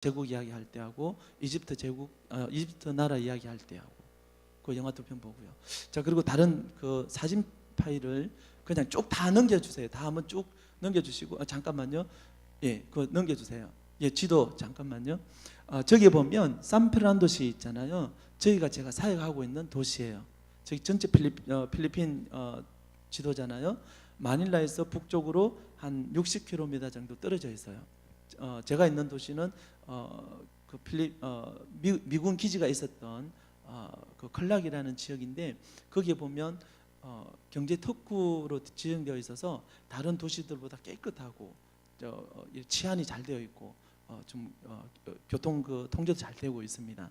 제국 이야기할 때하고 이집트 제국 이집트 나라 이야기할 때하고 그 영화 두 편 보고요. 자, 그리고 다른 그 사진 파일을 그냥 쭉 다 넘겨주세요. 다 한번 쭉 넘겨주시고 잠깐만요. 예, 그 넘겨주세요. 예, 지도 잠깐만요. 저기 보면 산프란도시 있잖아요. 저기가 제가 사역하고 있는 도시예요. 저기 전체 필리핀 지도잖아요. 마닐라에서 북쪽으로 한 60km 정도 떨어져 있어요. 제가 있는 도시는 미군 기지가 있었던 그 클락이라는 지역인데, 거기에 보면 경제 특구로 지정되어 있어서 다른 도시들보다 깨끗하고 치안이 잘 되어 있고 교통 통제도 잘 되고 있습니다.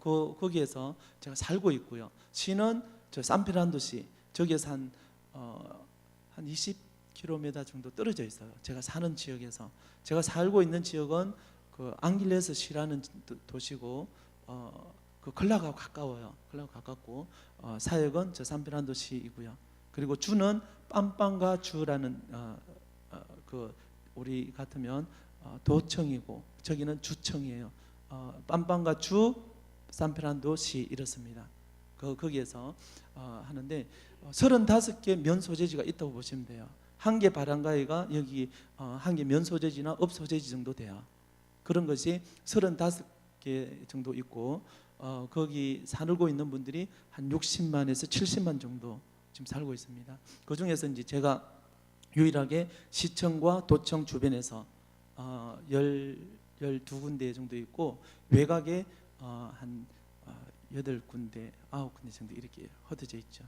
거기에서 제가 살고 있고요. 시는 저 산페란도시, 저기에서 한 20km 정도 떨어져 있어요. 제가 사는 지역에서. 제가 살고 있는 지역은 그 앙길레스 시라는 도시고 그 클락하고 가까워요. 클락하고 가깝고 사역은 저 산페란도시이고요. 그리고 주는 빰빵가 주라는 그 우리 같으면 도청이고 저기는 주청이에요. 빰빵가 주 산페란도시 이렇습니다. 거기에서 하는데 35개 면 소재지가 있다고 보시면 돼요. 한 개 바람가위가 여기 한 개 면 소재지나 업 소재지 정도 돼요. 그런 것이 35개 정도 있고 거기 살고 있는 분들이 한 60만에서 70만 정도 지금 살고 있습니다. 그 중에서 이제 제가 유일하게 시청과 도청 주변에서 12군데 정도 있고 외곽에 한 8군데, 9군데 정도 이렇게 흩어져 있죠.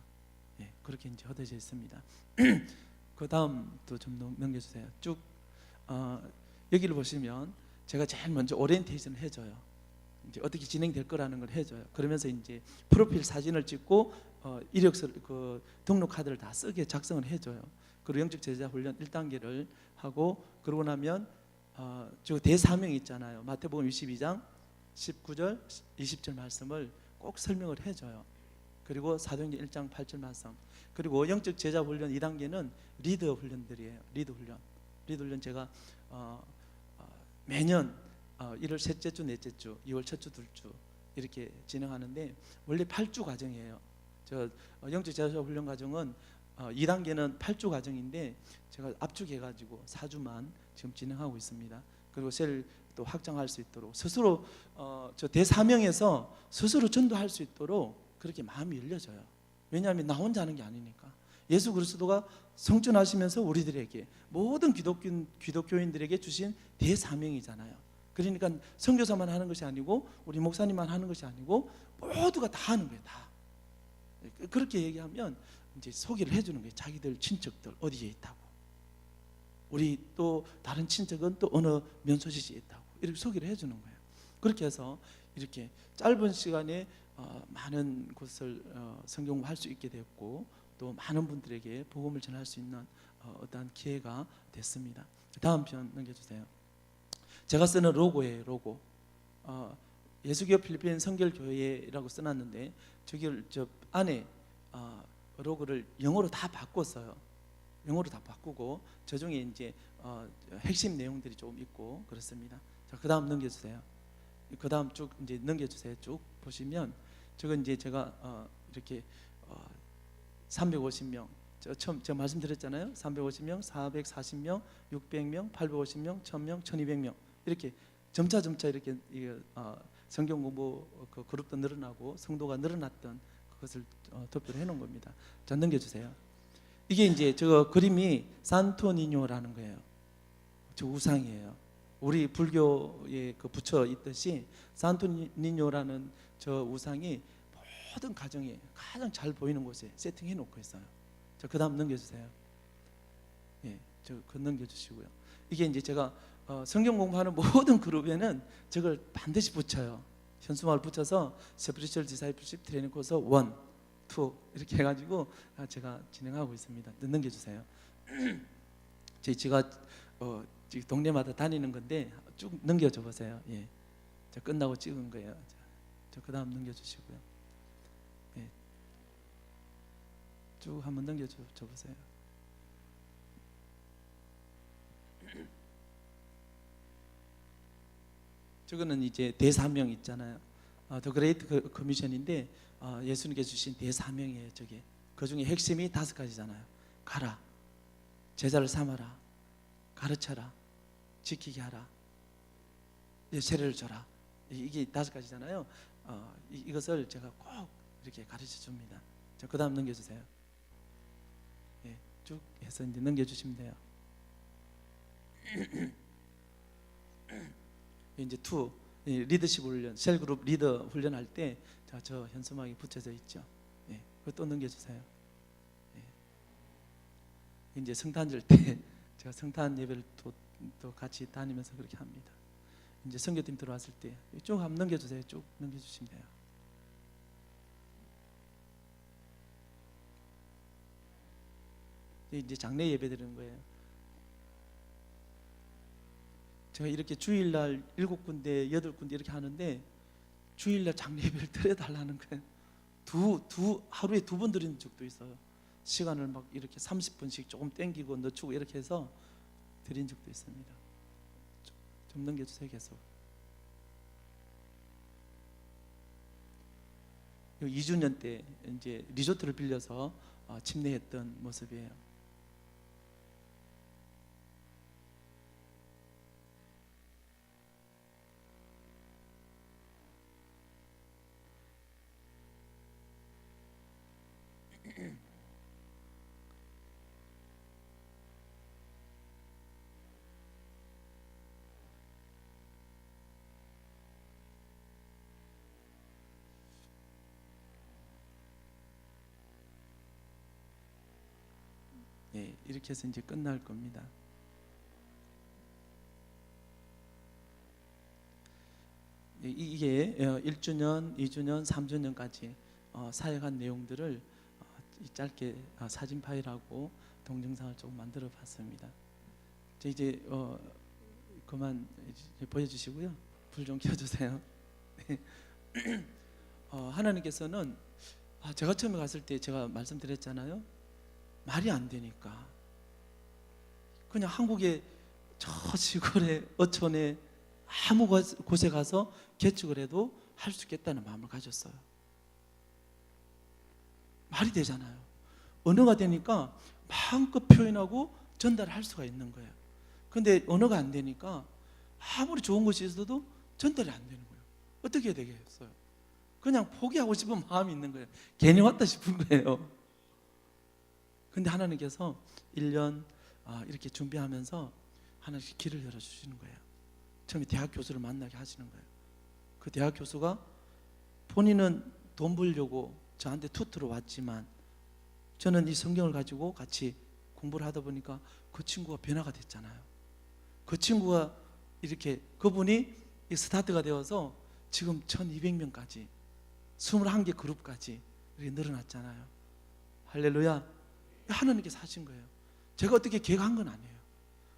예, 그렇게 이제 흩어져 있습니다. 그 다음도 좀 넘겨주세요. 쭉 여기를 보시면 제가 제일 먼저 오리엔테이션을 해줘요. 이제 어떻게 진행될 거라는 걸 해줘요. 그러면서 이제 프로필 사진을 찍고 이력서 그 등록 카드를 다 쓰게 작성을 해줘요. 그리고 영적 제자 훈련 1단계를 하고 그러고 나면 저 대사명이 있잖아요. 마태복음 22장 19절 20절 말씀을 꼭 설명을 해줘요. 그리고 사도행전 1장 8절 말씀. 그리고 영적 제자 훈련 2단계는 리더 훈련들이에요. 리더 훈련 제가 매년 1월 셋째 주, 넷째 주, 2월 첫 주, 둘주 이렇게 진행하는데 원래 8주 과정이에요. 저 영적 제자 훈련 과정은 2단계는 8주 과정인데 제가 압축해가지고 4주만 지금 진행하고 있습니다. 그리고 셀 또 확장할 수 있도록 스스로 저 대사명에서 스스로 전도할 수 있도록 그렇게 마음이 열려져요. 왜냐하면 나 혼자 하는 게 아니니까. 예수 그리스도가 성전하시면서 우리들에게 모든 기독교인들에게 주신 대사명이잖아요. 그러니까 선교사만 하는 것이 아니고 우리 목사님만 하는 것이 아니고 모두가 다 하는 거예요. 다. 그렇게 얘기하면 이제 소개를 해주는 거예요. 자기들 친척들 어디에 있다고. 우리 또 다른 친척은 또 어느 면소지지에 있다고 이렇게 소개를 해주는 거예요. 그렇게 해서 이렇게 짧은 시간에 많은 곳을 성경 공부할 수 있게 됐고 또 많은 분들에게 복음을 전할 수 있는 어떠한 기회가 됐습니다. 다음 편 넘겨주세요. 제가 쓰는 로고예요. 로고. 예수교 필리핀 성결교회라고 써놨는데 저기 저 안에 로고를 영어로 다 바꿨어요. 영어로 다 바꾸고 저 중에 이제 핵심 내용들이 조금 있고 그렇습니다. 자, 그 다음 넘겨주세요. 그 다음 쭉 이제 넘겨주세요. 쭉 보시면 저건 이제 제가 이렇게 350명 처음 제가 말씀드렸잖아요. 350명, 440명, 600명, 850명, 1000명, 1200명 이렇게 점차 이렇게 성경 공부 그 그룹도 늘어나고 성도가 늘어났던 그것을 도표를 해놓은 겁니다. 자, 넘겨주세요. 이게 이제 저 그림이 산토니뇨라는 거예요. 저 우상이에요. 우리 불교에 그 붙여 있듯이 산토니뇨라는 저 우상이 모든 가정에 가장 잘 보이는 곳에 세팅해 놓고 있어요. 자, 그 다음 넘겨주세요. 예, 저 그 넘겨주시고요. 이게 이제 제가 성경 공부하는 모든 그룹에는 저걸 반드시 붙여요. 현수막을 붙여서 스피리추얼 디사이플십 트레이닝 코스 1, 2 이렇게 해가지고 제가 진행하고 있습니다. 넘겨주세요. 제가 동네마다 다니는 건데 쭉 넘겨줘 보세요. 예, 자, 끝나고 찍은 거예요. 자, 그 다음 넘겨주시고요. 예, 쭉 한번 넘겨줘 보세요. 저거는 이제 대사명 있잖아요. 더 그레이트 커미션인데 예수님께서 주신 대사명이에요. 저게 그 중에 핵심이 5가지잖아요. 가라, 제자를 삼아라, 가르쳐라, 지키게 하라, 세례를 줘라. 이게 5가지잖아요. 이것을 제가 꼭 이렇게 가르쳐 줍니다. 그 다음 넘겨주세요. 예, 쭉 해서 이제 넘겨주시면 돼요. 이제 2 리더십 훈련, 셀그룹 리더 훈련할 때 저 현수막이 붙여져 있죠. 예, 그것도 넘겨주세요. 예. 이제 성탄절 때 제가 성탄 예배를 또 같이 다니면서 그렇게 합니다. 이제 선교팀 들어왔을 때 쭉 한번 넘겨주세요. 쭉 넘겨주시면 돼요. 이제 장례 예배 드리는 거예요. 제가 이렇게 주일날 7군데, 8군데 이렇게 하는데 주일날 장례 예배를 드려달라는 거예요. 하루에 2번 드리는 적도 있어요. 시간을 막 이렇게 30분씩 조금 땡기고 늦추고 이렇게 해서 드린 적도 있습니다. 좀 넘겨주세요. 계속. 2주년 때 이제 리조트를 빌려서 침례했던 모습이에요. 예, 이렇게 해서 이제 끝날 겁니다. 이게 1주년, 2주년, 3주년까지 사역한 내용들을 짧게 사진 파일하고 동영상을 조금 만들어 봤습니다. 이제 그만 이제 보여주시고요. 불 좀 켜주세요. 하나님께서는 제가 처음에 갔을 때 제가 말씀드렸잖아요. 말이 안 되니까 그냥 한국의 저 시골의 어촌에 아무 곳에 가서 개축을 해도 할 수 있겠다는 마음을 가졌어요. 말이 되잖아요. 언어가 되니까 마음껏 표현하고 전달할 수가 있는 거예요. 근데 언어가 안 되니까 아무리 좋은 것이 있어도 전달이 안 되는 거예요. 어떻게 해야 되겠어요? 그냥 포기하고 싶은 마음이 있는 거예요. 괜히 왔다 싶은 거예요. 근데 하나님께서 1년 이렇게 준비하면서 하나씩 길을 열어주시는 거예요. 처음에 대학 교수를 만나게 하시는 거예요. 그 대학 교수가 본인은 돈 벌려고 저한테 투트로 왔지만 저는 이 성경을 가지고 같이 공부를 하다 보니까 그 친구가 변화가 됐잖아요. 그 친구가 이렇게 그분이 스타트가 되어서 지금 1200명까지 21개 그룹까지 이렇게 늘어났잖아요. 할렐루야. 하나님께서 하신 거예요. 제가 어떻게 계획한 건 아니에요.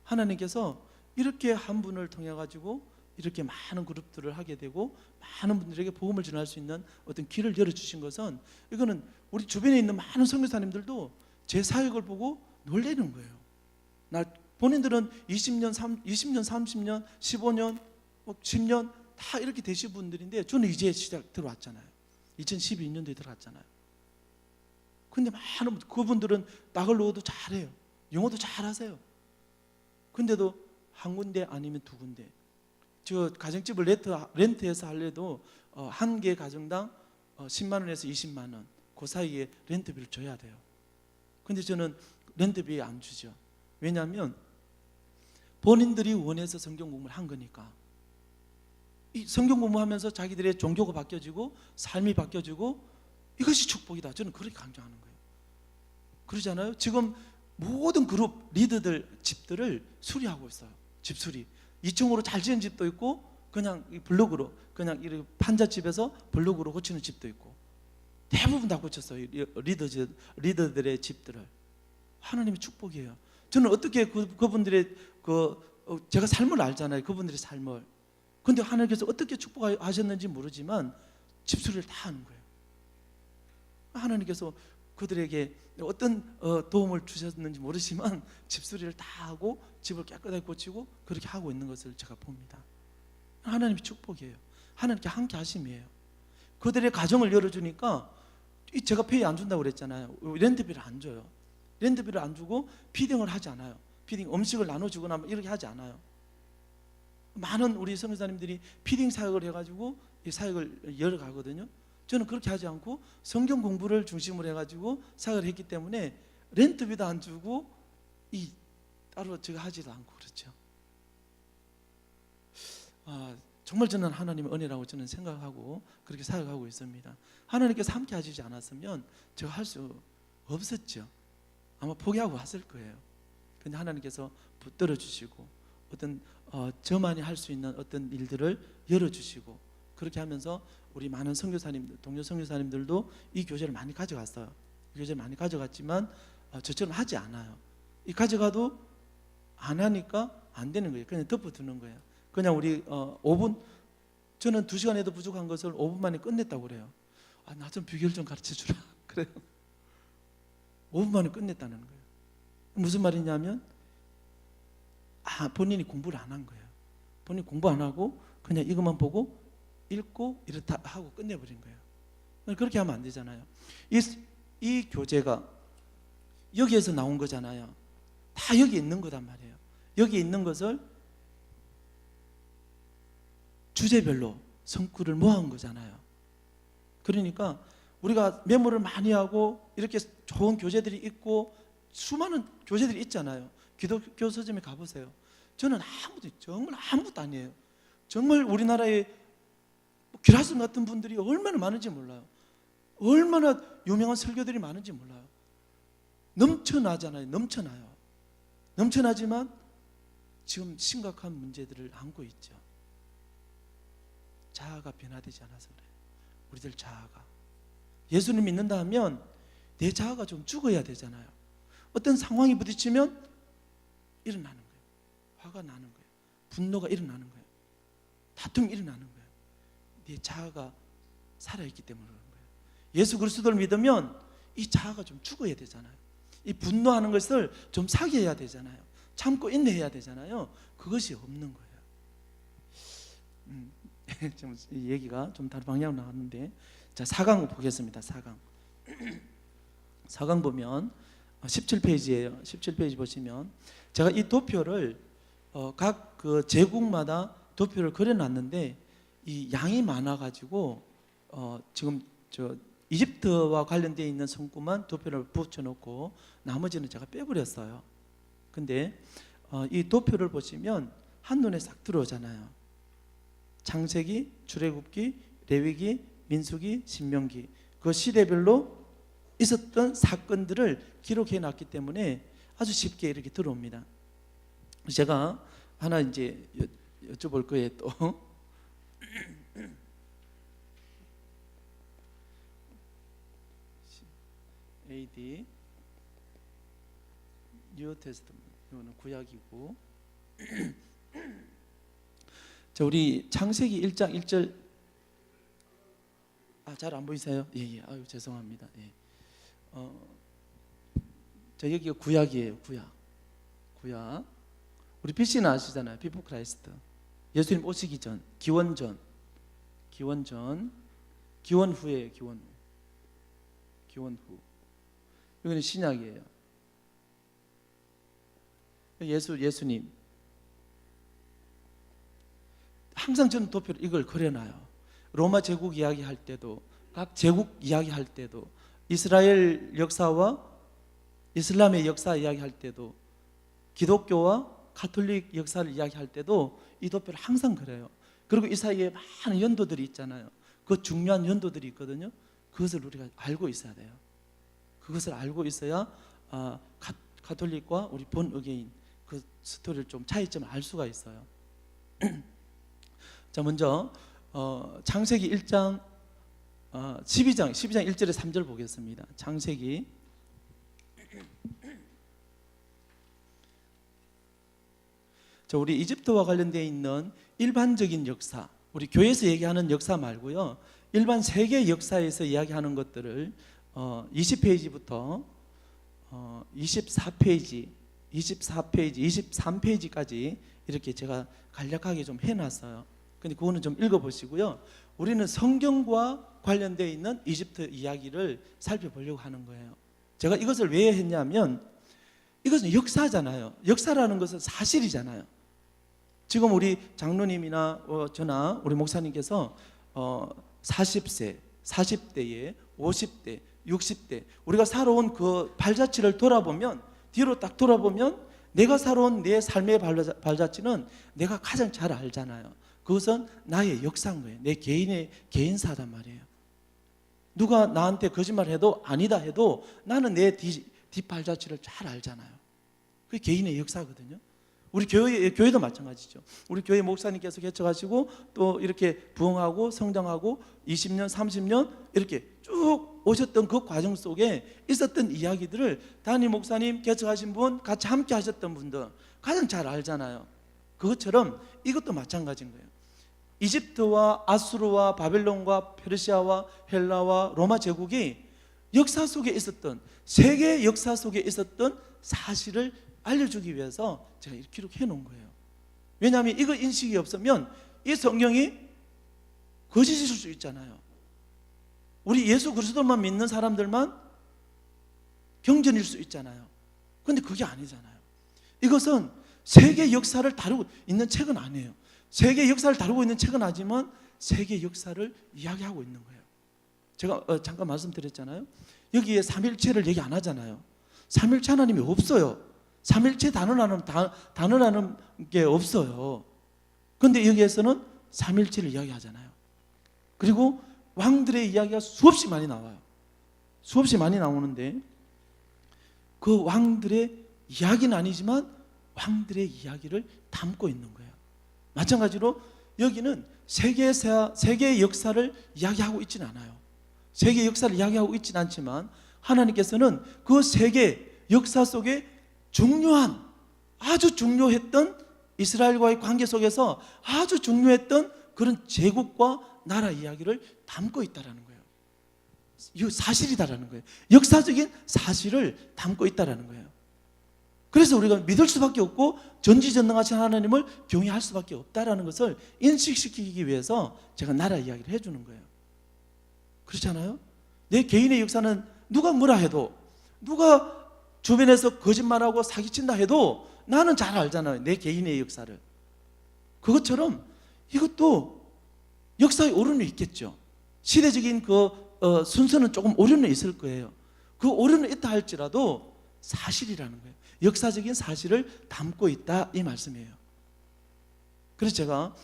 하나님께서 이렇게 한 분을 통해 가지고 이렇게 많은 그룹들을 하게 되고 많은 분들에게 복음을 전할 수 있는 어떤 길을 열어주신 것은 이거는 우리 주변에 있는 많은 선교사님들도 제 사역을 보고 놀라는 거예요. 본인들은 20년, 30년, 15년, 10년 다 이렇게 되신 분들인데 저는 이제 시작 들어왔잖아요. 2012년도에 들어갔잖아요. 근데 많은 그분들은 낙을 넣어도 잘해요. 영어도 잘하세요. 근데도 한 군데 아니면 2군데. 저 가정집을 렌트해서 하려도 한 개 가정당 10만 원에서 20만 원 그 사이에 렌트비를 줘야 돼요. 근데 저는 렌트비 안 주죠. 왜냐하면 본인들이 원해서 성경 공부를 한 거니까. 이 성경 공부하면서 자기들의 종교가 바뀌어지고 삶이 바뀌어지고 이것이 축복이다. 저는 그렇게 강조하는 거예요. 그러잖아요. 지금 모든 그룹 리더들 집들을 수리하고 있어요. 집 수리. 2층으로 잘 지은 집도 있고 그냥 블록으로 그냥 이렇게 판잣집에서 블록으로 고치는 집도 있고 대부분 다 고쳤어요. 리더들의 집들을. 하나님의 축복이에요. 저는 어떻게 그분들의 제가 삶을 알잖아요. 그분들의 삶을. 근데 하나님께서 어떻게 축복하셨는지 모르지만 집 수리를 다 하는 거예요. 하나님께서 그들에게 어떤 도움을 주셨는지 모르지만 집수리를 다 하고 집을 깨끗하게 고치고 그렇게 하고 있는 것을 제가 봅니다. 하나님의 축복이에요. 하나님께 함께 하심이에요. 그들의 가정을 열어주니까, 제가 페이 안 준다고 그랬잖아요. 렌트비를 안 줘요. 렌트비를 안 주고 피딩을 하지 않아요. 피딩 음식을 나눠주거나 이렇게 하지 않아요. 많은 우리 선교사님들이 피딩 사역을 해가지고 이 사역을 열어가거든요. 저는 그렇게 하지 않고 성경 공부를 중심으로 해가지고 사역을 했기 때문에 렌트비도 안 주고 따로 제가 하지도 않고 그렇죠. 정말 저는 하나님의 은혜라고 저는 생각하고 그렇게 사역하고 있습니다. 하나님께서 함께 하시지 않았으면 제가 할 수 없었죠. 아마 포기하고 왔을 거예요. 근데 하나님께서 붙들어 주시고 어떤 저만이 할 수 있는 어떤 일들을 열어주시고, 그렇게 하면서 우리 많은 선교사님들, 동료 선교사님들도 이 교제를 많이 가져갔어요. 이 교제를 많이 가져갔지만 저처럼 하지 않아요. 이 가져가도 안 하니까 안 되는 거예요. 그냥 덮어두는 거예요. 그냥 우리 5분, 저는 2시간 해도 부족한 것을 5분 만에 끝냈다고 그래요. 나 좀 비결 좀 가르쳐 주라 그래요. 5분 만에 끝냈다는 거예요. 무슨 말이냐면 본인이 공부를 안 한 거예요. 본인이 공부 안 하고 그냥 이것만 보고 읽고 이렇다 하고 끝내버린 거예요. 그렇게 하면 안 되잖아요. 이 교재가 여기에서 나온 거잖아요. 다 여기 있는 거단 말이에요. 여기 있는 것을 주제별로 성구를 모아온 거잖아요. 그러니까 우리가 메모를 많이 하고 이렇게 좋은 교재들이 있고 수많은 교재들이 있잖아요. 기독교 서점에 가보세요. 저는 정말 아무것도 아니에요. 정말 우리나라에 기라슨 같은 분들이 얼마나 많은지 몰라요. 얼마나 유명한 설교들이 많은지 몰라요. 넘쳐나잖아요. 넘쳐나지만 지금 심각한 문제들을 안고 있죠. 자아가 변화되지 않아서 그래요. 우리들 자아가. 예수님 믿는다 하면 내 자아가 좀 죽어야 되잖아요. 어떤 상황이 부딪히면 일어나는 거예요. 화가 나는 거예요. 분노가 일어나는 거예요. 다툼이 일어나는 거예요. 내 자아가 살아있기 때문에 그런 거예요. 예수 그리스도를 믿으면 이 자아가 좀 죽어야 되잖아요. 이 분노하는 것을 좀 사귀어야 되잖아요. 참고 인내해야 되잖아요. 그것이 없는 거예요. 좀 이 얘기가 좀 다른 방향으로 나왔는데, 자, 4강 보겠습니다. 4강 보면 17페이지예요. 17페이지 보시면 제가 이 도표를 각 그 제국마다 도표를 그려놨는데 이 양이 많아가지고 지금 이집트와 관련되어 있는 성구만 도표를 붙여놓고 나머지는 제가 빼버렸어요. 근데 이 도표를 보시면 한눈에 싹 들어오잖아요. 창세기, 출애굽기, 레위기, 민수기, 신명기, 그 시대별로 있었던 사건들을 기록해 놨기 때문에 아주 쉽게 이렇게 들어옵니다. 제가 하나 이제 여쭤볼 거예요. 또 AD 뉴 테스트먼트, 이거는 구약이고 자, 우리 창세기 1장 1절. 잘 안 보이세요? 예. 아유, 죄송합니다. 예. 자, 여기가 구약이에요. 구약. 우리 BC는 아시잖아요. 비포 크라이스트. 예수님 오시기 전, 기원 후에 기원 후. 이거는 신약이에요. 예수님. 항상 저는 도표를 이걸 그려놔요. 로마 제국 이야기할 때도, 각 제국 이야기할 때도, 이스라엘 역사와 이슬람의 역사 이야기할 때도, 기독교와 가톨릭 역사를 이야기할 때도 이 도표를 항상 그려요. 그리고 이 사이에 많은 연도들이 있잖아요. 그 중요한 연도들이 있거든요. 그것을 우리가 알고 있어야 돼요. 그것을 알고 있어야 가톨릭과 우리 본의계인 그 스토리를 좀 차이점을 알 수가 있어요. 자, 먼저 창세기 1장 12장 1절에 3절 보겠습니다. 창세기 자, 우리 이집트와 관련되어 있는 일반적인 역사, 우리 교회에서 얘기하는 역사 말고요, 일반 세계 역사에서 이야기하는 것들을 20페이지부터 24페이지, 23페이지까지 이렇게 제가 간략하게 좀 해놨어요. 근데 그거는 좀 읽어보시고요. 우리는 성경과 관련되어 있는 이집트 이야기를 살펴보려고 하는 거예요. 제가 이것을 왜 했냐면 이것은 역사잖아요. 역사라는 것은 사실이잖아요. 지금 우리 장로님이나 저나 우리 목사님께서 40세, 40대에 50대, 60대 우리가 살아온 그 발자취를 돌아보면, 뒤로 딱 돌아보면 내가 살아온 내 삶의 발자취는 내가 가장 잘 알잖아요. 그것은 나의 역사인 거예요. 내 개인의 개인사단 말이에요. 누가 나한테 거짓말해도 아니다 해도 나는 내 뒷발자취를 잘 알잖아요. 그게 개인의 역사거든요. 우리 교회도 마찬가지죠. 우리 교회 목사님께서 개척하시고 또 이렇게 부흥하고 성장하고 20년, 30년 이렇게 쭉 오셨던 그 과정 속에 있었던 이야기들을 담임 목사님, 개척하신 분, 같이 함께 하셨던 분들 가장 잘 알잖아요. 그것처럼 이것도 마찬가지인 거예요. 이집트와 아수르와 바벨론과 페르시아와 헬라와 로마 제국이 역사 속에 있었던, 세계 역사 속에 있었던 사실을 알려주기 위해서 제가 이렇게 기록해 놓은 거예요. 왜냐하면 이거 인식이 없으면 이 성경이 거짓일 수 있잖아요. 우리 예수 그리스도만 믿는 사람들만 경전일 수 있잖아요. 그런데 그게 아니잖아요. 이것은 세계 역사를 다루고 있는 책은 아니에요. 세계 역사를 다루고 있는 책은 아니지만 세계 역사를 이야기하고 있는 거예요. 제가 잠깐 말씀드렸잖아요. 여기에 삼일체를 얘기 안 하잖아요. 삼일체 하나님이 없어요. 삼일체 단어라는 게 없어요. 그런데 여기에서는 삼일체를 이야기하잖아요. 그리고 왕들의 이야기가 수없이 많이 나와요. 수없이 많이 나오는데 그 왕들의 이야기는 아니지만 왕들의 이야기를 담고 있는 거예요. 마찬가지로 여기는 세계의 역사를 이야기하고 있지는 않아요. 세계의 역사를 이야기하고 있지는 않지만 하나님께서는 그 세계 역사 속에 아주 중요했던 이스라엘과의 관계 속에서 아주 중요했던 그런 제국과 나라 이야기를 담고 있다는 거예요. 이거 사실이다라는 거예요. 역사적인 사실을 담고 있다는 거예요. 그래서 우리가 믿을 수밖에 없고 전지전능하신 하나님을 경외할 수밖에 없다는 것을 인식시키기 위해서 제가 나라 이야기를 해주는 거예요. 그렇잖아요? 내 개인의 역사는 누가 뭐라 해도, 누가 주변에서 거짓말하고 사기친다 해도 나는 잘 알잖아요. 내 개인의 역사를. 그것처럼 이것도 역사에 오류는 있겠죠. 시대적인 순서는 조금 오류는 있을 거예요. 그 오류는 있다 할지라도 사실이라는 거예요. 역사적인 사실을 담고 있다, 이 말씀이에요. 그래서 제가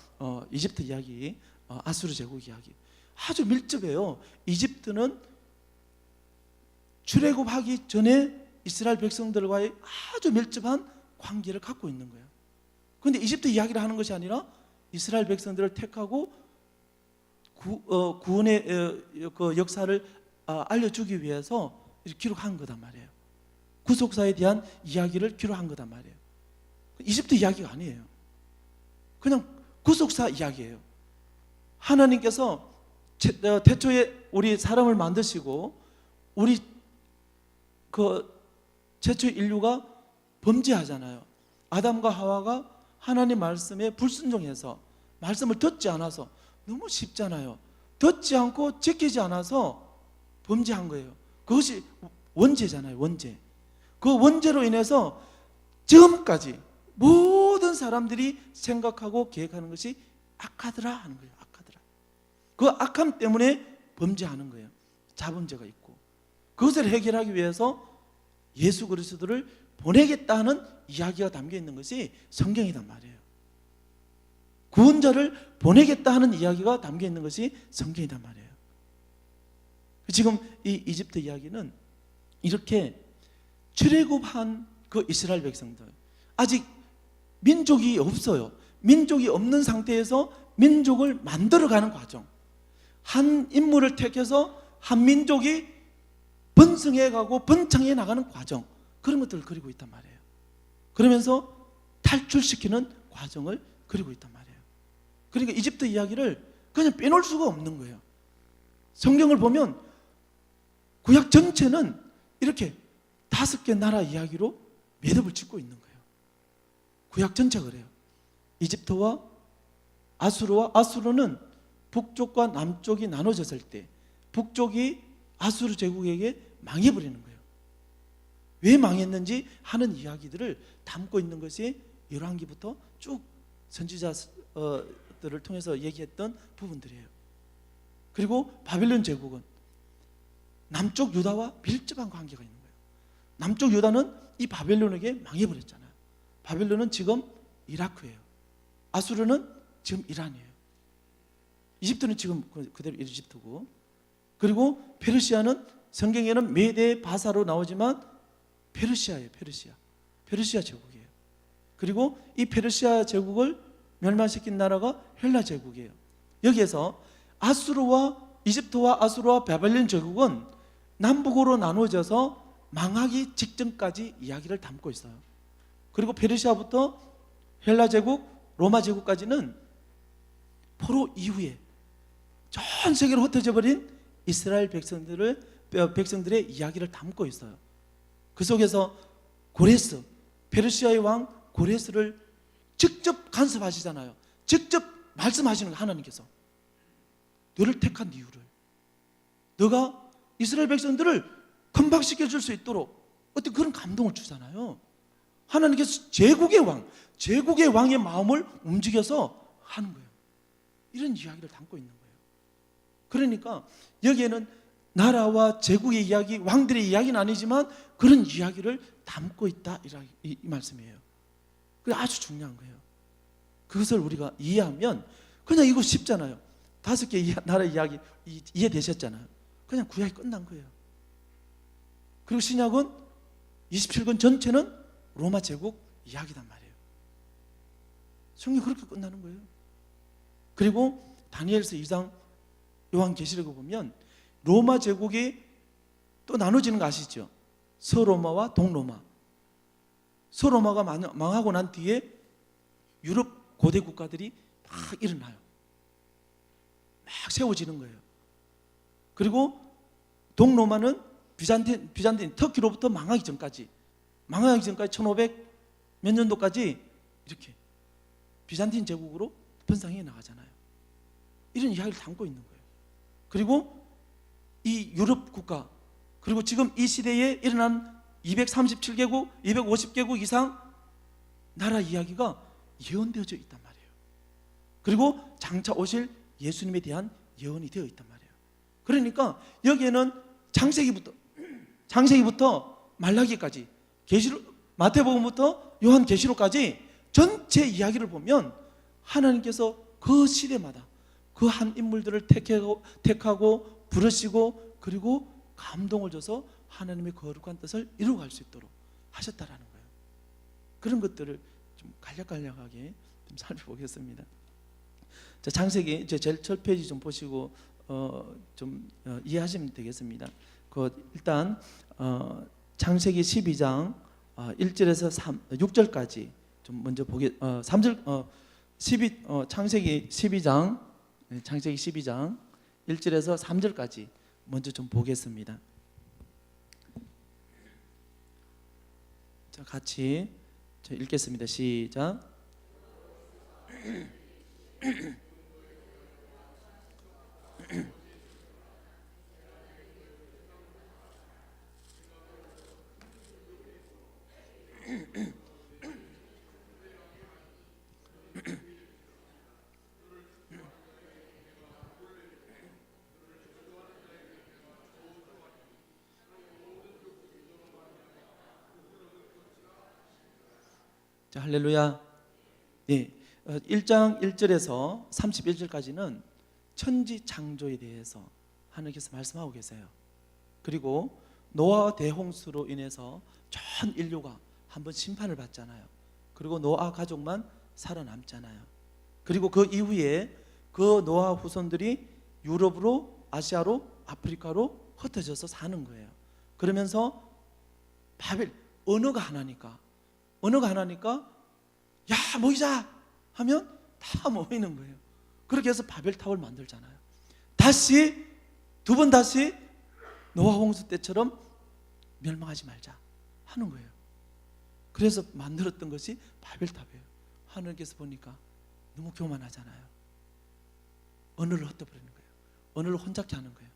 이집트 이야기, 아수르 제국 이야기 아주 밀접해요. 이집트는 출애굽하기 전에 이스라엘 백성들과의 아주 밀접한 관계를 갖고 있는 거예요. 그런데 이집트 이야기를 하는 것이 아니라 이스라엘 백성들을 택하고 구원의 그 역사를 알려주기 위해서 기록한 거단 말이에요. 구속사에 대한 이야기를 기록한 거단 말이에요. 이집트 이야기가 아니에요. 그냥 구속사 이야기예요. 하나님께서 태초에 우리 사람을 만드시고 우리 최초의 인류가 범죄하잖아요. 아담과 하와가 하나님 말씀에 불순종해서 말씀을 듣지 않아서, 너무 쉽잖아요. 듣지 않고 지키지 않아서 범죄한 거예요. 그것이 원죄잖아요. 원죄. 그 원죄로 인해서 지금까지 모든 사람들이 생각하고 계획하는 것이 악하더라 하는 거예요. 악하더라. 그 악함 때문에 범죄하는 거예요. 자범죄가 있고. 그것을 해결하기 위해서 예수 그리스도를 보내겠다는 이야기가 담겨 있는 것이 성경이란 말이에요. 구원자를 보내겠다 하는 이야기가 담겨 있는 것이 성경이란 말이에요. 지금 이 이집트 이야기는 이렇게 출애굽한 그 이스라엘 백성들, 아직 민족이 없어요. 민족이 없는 상태에서 민족을 만들어가는 과정, 한 인물을 택해서 한 민족이 번성해가고 번창해 나가는 과정, 그런 것들을 그리고 있단 말이에요. 그러면서 탈출시키는 과정을 그리고 있단 말이에요. 그러니까 이집트 이야기를 그냥 빼놓을 수가 없는 거예요. 성경을 보면 구약 전체는 이렇게 5개 나라 이야기로 매듭을 짓고 있는 거예요. 구약 전체가 그래요. 이집트와 아수르는 북쪽과 남쪽이 나눠졌을 때 북쪽이 아수르 제국에게 망해버리는 거예요. 왜 망했는지 하는 이야기들을 담고 있는 것이 열왕기부터 쭉 선지자들을 통해서 얘기했던 부분들이에요. 그리고 바벨론 제국은 남쪽 유다와 밀접한 관계가 있는 거예요. 남쪽 유다는 이 바벨론에게 망해버렸잖아요. 바벨론은 지금 이라크예요. 아수르는 지금 이란이에요. 이집트는 지금 그대로 이집트고, 그리고 페르시아는 성경에는 메데 바사로 나오지만 페르시아예요. 페르시아 제국이에요. 그리고 이 페르시아 제국을 멸망시킨 나라가 헬라 제국이에요. 여기에서 이집트와 아수르와 바벨론 제국은 남북으로 나누어져서 망하기 직전까지 이야기를 담고 있어요. 그리고 페르시아부터 헬라 제국, 로마 제국까지는 포로 이후에 전 세계로 흩어져 버린 이스라엘 백성들의 이야기를 담고 있어요. 그 속에서 고레스, 페르시아의 왕 고레스를 직접 간섭하시잖아요. 직접 말씀하시는 거예요. 하나님께서 너를 택한 이유를, 너가 이스라엘 백성들을 건박시켜 줄 수 있도록 어떤 그런 감동을 주잖아요. 하나님께서 제국의 왕의 마음을 움직여서 하는 거예요. 이런 이야기를 담고 있는 거예요. 그러니까 여기에는 나라와 제국의 이야기, 왕들의 이야기는 아니지만 그런 이야기를 담고 있다, 이 말씀이에요. 그게 아주 중요한 거예요. 그것을 우리가 이해하면 그냥 이거 쉽잖아요. 5개 나라 이야기 이해되셨잖아요. 그냥 구약이 끝난 거예요. 그리고 신약은 27권 전체는 로마 제국 이야기단 말이에요. 성경이 그렇게 끝나는 거예요. 그리고 다니엘서 2장, 요한계시록을 보면 로마 제국이 또 나눠지는 거 아시죠? 서로마와 동로마. 서로마가 망하고 난 뒤에 유럽 고대 국가들이 막 일어나요. 막 세워지는 거예요. 그리고 동로마는 비잔틴 터키로부터 망하기 전까지 1500 몇 년도까지 이렇게 비잔틴 제국으로 변상해 나가잖아요. 이런 이야기를 담고 있는 거예요. 그리고 이 유럽 국가, 그리고 지금 이 시대에 일어난 237개국, 250개국 이상 나라 이야기가 예언되어져 있단 말이에요. 그리고 장차 오실 예수님에 대한 예언이 되어 있단 말이에요. 그러니까 여기에는 창세기부터 말라기까지, 마태복음부터 요한계시록까지 전체 이야기를 보면 하나님께서 그 시대마다 그 한 인물들을 택하고 부르시고 그리고 감동을 줘서 하나님의 거룩한 뜻을 이루어갈 수 있도록 하셨다라는 거예요. 그런 것들을 좀 간략하게 좀 살펴보겠습니다. 자, 창세기 제일 첫 페이지 좀 보시고 이해하시면 되겠습니다. 일단 창세기 12장 1절에서 6절까지 좀 먼저 창세기 12장 1절에서 3절까지 먼저 좀 보겠습니다. 자, 같이 읽겠습니다. 시작. 자, 할렐루야. 예, 1장 1절에서 31절까지는 천지 창조에 대해서 하나님께서 말씀하고 계세요. 그리고 노아 대홍수로 인해서 전 인류가 한번 심판을 받잖아요. 그리고 노아 가족만 살아남잖아요. 그리고 그 이후에 그 노아 후손들이 유럽으로, 아시아로, 아프리카로 흩어져서 사는 거예요. 그러면서 언어가 하나니까 야 모이자 하면 다 모이는 거예요. 그렇게 해서 바벨탑을 만들잖아요. 두 번 다시 노아 홍수 때처럼 멸망하지 말자 하는 거예요. 그래서 만들었던 것이 바벨탑이에요. 하늘께서 보니까 너무 교만하잖아요. 언어를 흩어버리는 거예요. 언어를 혼잡케 하는 거예요.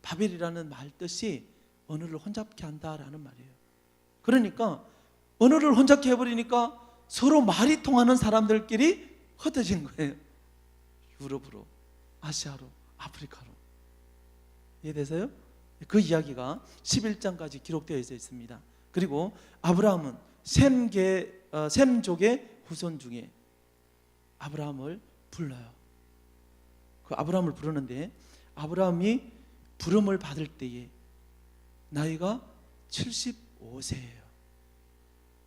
바벨이라는 말 뜻이 언어를 혼잡케 한다라는 말이에요. 그러니까 언어를 혼잡케 해버리니까 서로 말이 통하는 사람들끼리 흩어진 거예요. 유럽으로, 아시아로, 아프리카로. 이해되세요? 그 이야기가 11장까지 기록되어 있습니다. 그리고 아브라함은 셈족의 후손 중에 아브라함을 불러요. 그 아브라함을 부르는데 아브라함이 부름을 받을 때에 나이가 75세예요.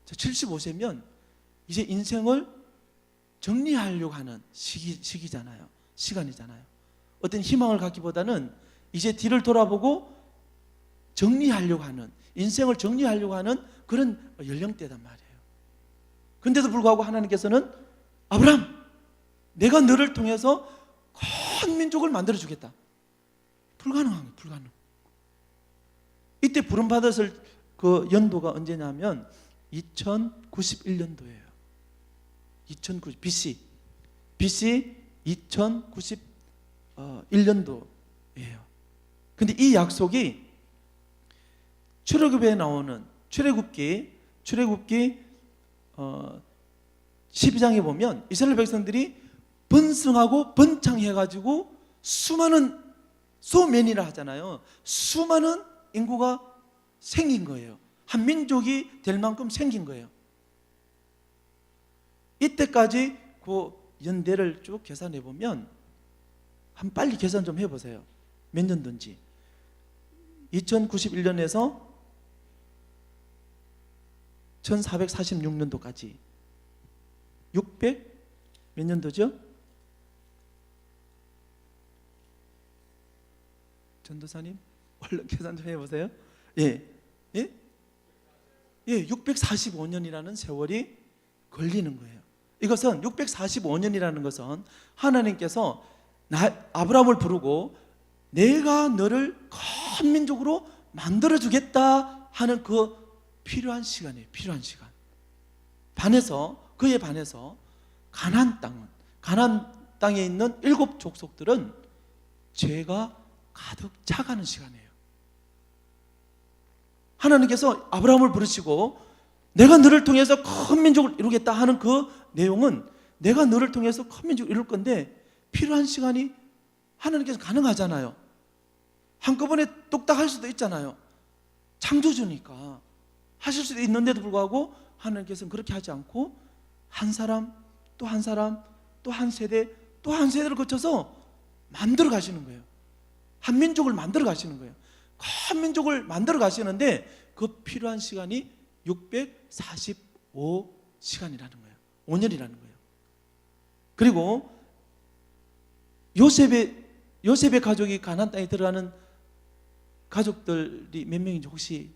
75세면 이제 인생을 정리하려고 하는 시기잖아요. 시간이잖아요. 어떤 희망을 갖기보다는 이제 뒤를 돌아보고 정리하려고 하는, 인생을 정리하려고 하는 그런 연령대단 말이에요. 근데도 불구하고 하나님께서는 아브라함, 내가 너를 통해서 큰 민족을 만들어주겠다. 불가능한 거예요. 불가능. 이때 부름받았을 그 연도가 언제냐면 2091년도예요. 2090 BC 2091년도예요. 근데 이 약속이 출애굽에 나오는 출애굽기 12장에 보면 이스라엘 백성들이 번성하고 번창해가지고 수많은 소맨이라 하잖아요. 수많은 인구가 생긴 거예요. 한 민족이 될 만큼 생긴 거예요. 이때까지 그 연대를 쭉 계산해 보면 한 빨리 계산 좀 해보세요. 몇 년도인지. 2091년에서 1446년도까지 600 몇 년도죠? 전도사님 얼른 계산 좀 해보세요. 예, 645년이라는 세월이 걸리는 거예요. 이것은 645년이라는 것은 하나님께서 아브라함을 부르고 내가 너를 큰 민족으로 만들어주겠다 하는 그 필요한 시간이에요. 필요한 시간. 그에 반해서 가나안 땅에 있는 7 족속들은 죄가 가득 차가는 시간이에요. 하나님께서 아브라함을 부르시고 내가 너를 통해서 큰 민족을 이루겠다 하는 그 내용은 내가 너를 통해서 큰 민족을 이룰 건데 필요한 시간이 하나님께서 가능하잖아요. 한꺼번에 뚝딱 할 수도 있잖아요. 창조주니까 하실 수도 있는데도 불구하고 하나님께서는 그렇게 하지 않고 한 사람 또 한 사람 또 한 세대 또 한 세대를 거쳐서 만들어 가시는 거예요. 한 민족을 만들어 가시는 거예요. 큰 민족을 만들어 가시는데 그 필요한 시간이 645시간이라는 거예요. 5년이라는 거예요. 그리고 요셉의 가족이 가나안 땅에 들어가는 가족들이 몇 명인지 혹시